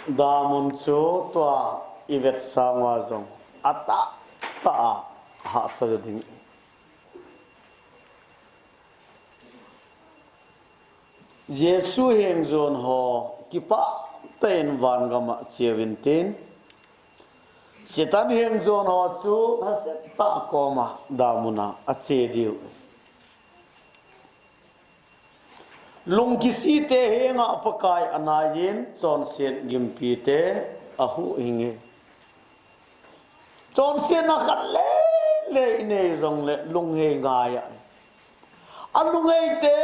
damun chu tua ivet sangwa zong ata ta ha sa ding Yesu heng zon ho kipa ten van gama chewin tin Sitan heng zon ho chu haset ta koma damuna ache diu lung kisi te henga pakai anayin chon sen gimpi te ahu hinge chon sen na khat le ne zong le lung he nga ya alung he te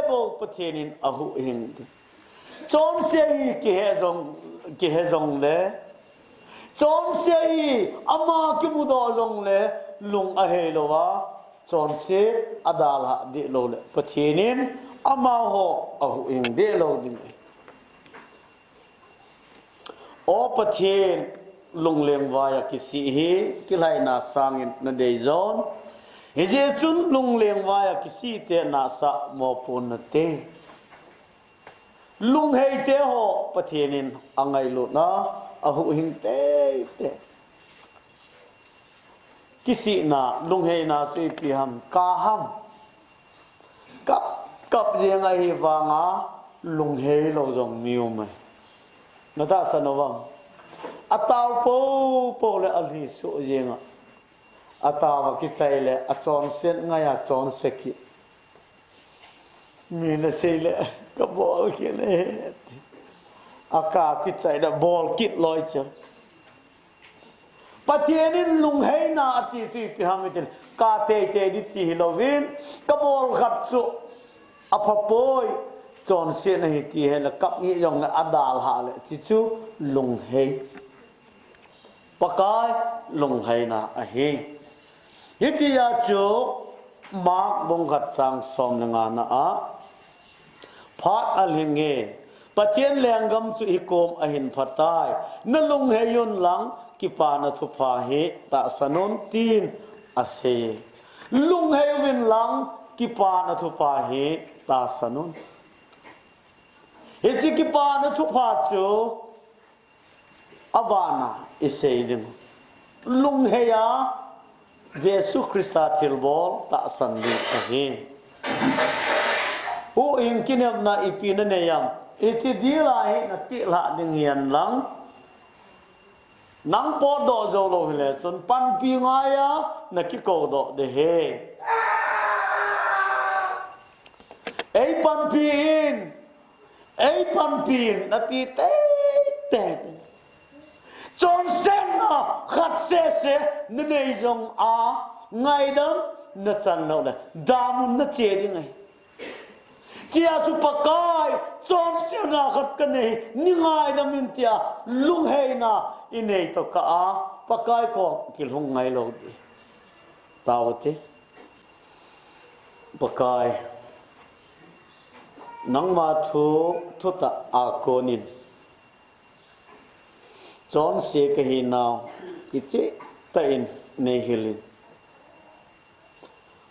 bo pathenin ahu hing chon se hi ki he zong le chon se hi ama ki mu do zong le lung a he lo wa chon se adal ha de lo le pathenin ama ho ahu ing de lo ding o pathen lung leng waya ki si hi ki lai na sangin na de zon he je chun lung leng waya ki si te na sa mo pun na te lung hei te ho pathenin angai lu na ahu hing te ki si na lung hei na sui pi ham ka ham cấp riêng ai vanga lung hei lo zong miu mai na ta sa no wang atau po le ali su riêng atawa ki chai le a chon sen nga ya chon se ki mi na sei le ka bol ki ne aka ki chai da bol kit loi che patienin lung hei na ati sui pi hamitin ka te di ti hilovin ka bol khat chu apapoi chon sen hi ti he la kap ni yong adal ha le chi chu lung hei pakai lung hei na a hi hiti ya chu mak bong khat chang som nga na a phat alhinge patien lenggam chu hikom a hin phatai na lung hei yun lang ki pa na thu pha he ta sanon tin ase lung hei win lang ki pa na thu pa he ta sanon hezi ki pa na thu pha chu abana isei ding lung he ya Jesu Christa tilbol ta san ding ahi hu in kinam na ipina ne yam iti dila he na ti la ding hian lang nang po do zo lo hele chon pan pi nga ya na ki ko do de he ei pan pin na ti te chon sen na khat se ne nei jong a ngai dam na chan no le damun na che ding ai chia su pakai chon sen na khat ka nei ni ngai dam in tia lung hei na inei to ka a pakai ko ki lung ngai lo di tawte pakai nang ma thu ta a konin chon se ka hi naw ichi ta in nei hilin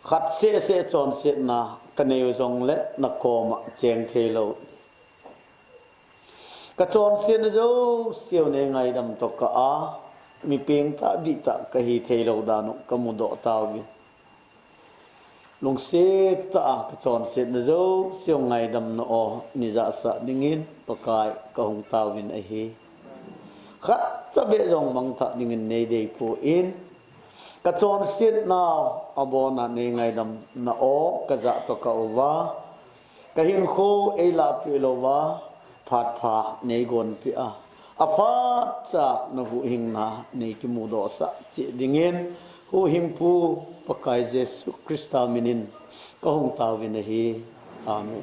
khat se chon se na ka nei zong le na koma cheng thelo ka chon se na zo siêu ne ngai dam to ka a mi peng ta di ta ka hi thelo da no ka mu do taw gi lung se ta ka chon se na zo siêu ngai dam no o ni za sa dingin pakai ka hong taw win a hi khát cho bé dòng bằng thọ đi nghìn này để phụ in cả chọn xiết nào abo na này ngày đầm na ó cả dạ to cả ova cả hiền khô ấy là pi lova phạt phá này gon pi a phạt cha na hu hình na này cái mù đỏ sa chỉ đi nghìn hu hình pu pakai Jesus Christa minin có hong tao vi này amen.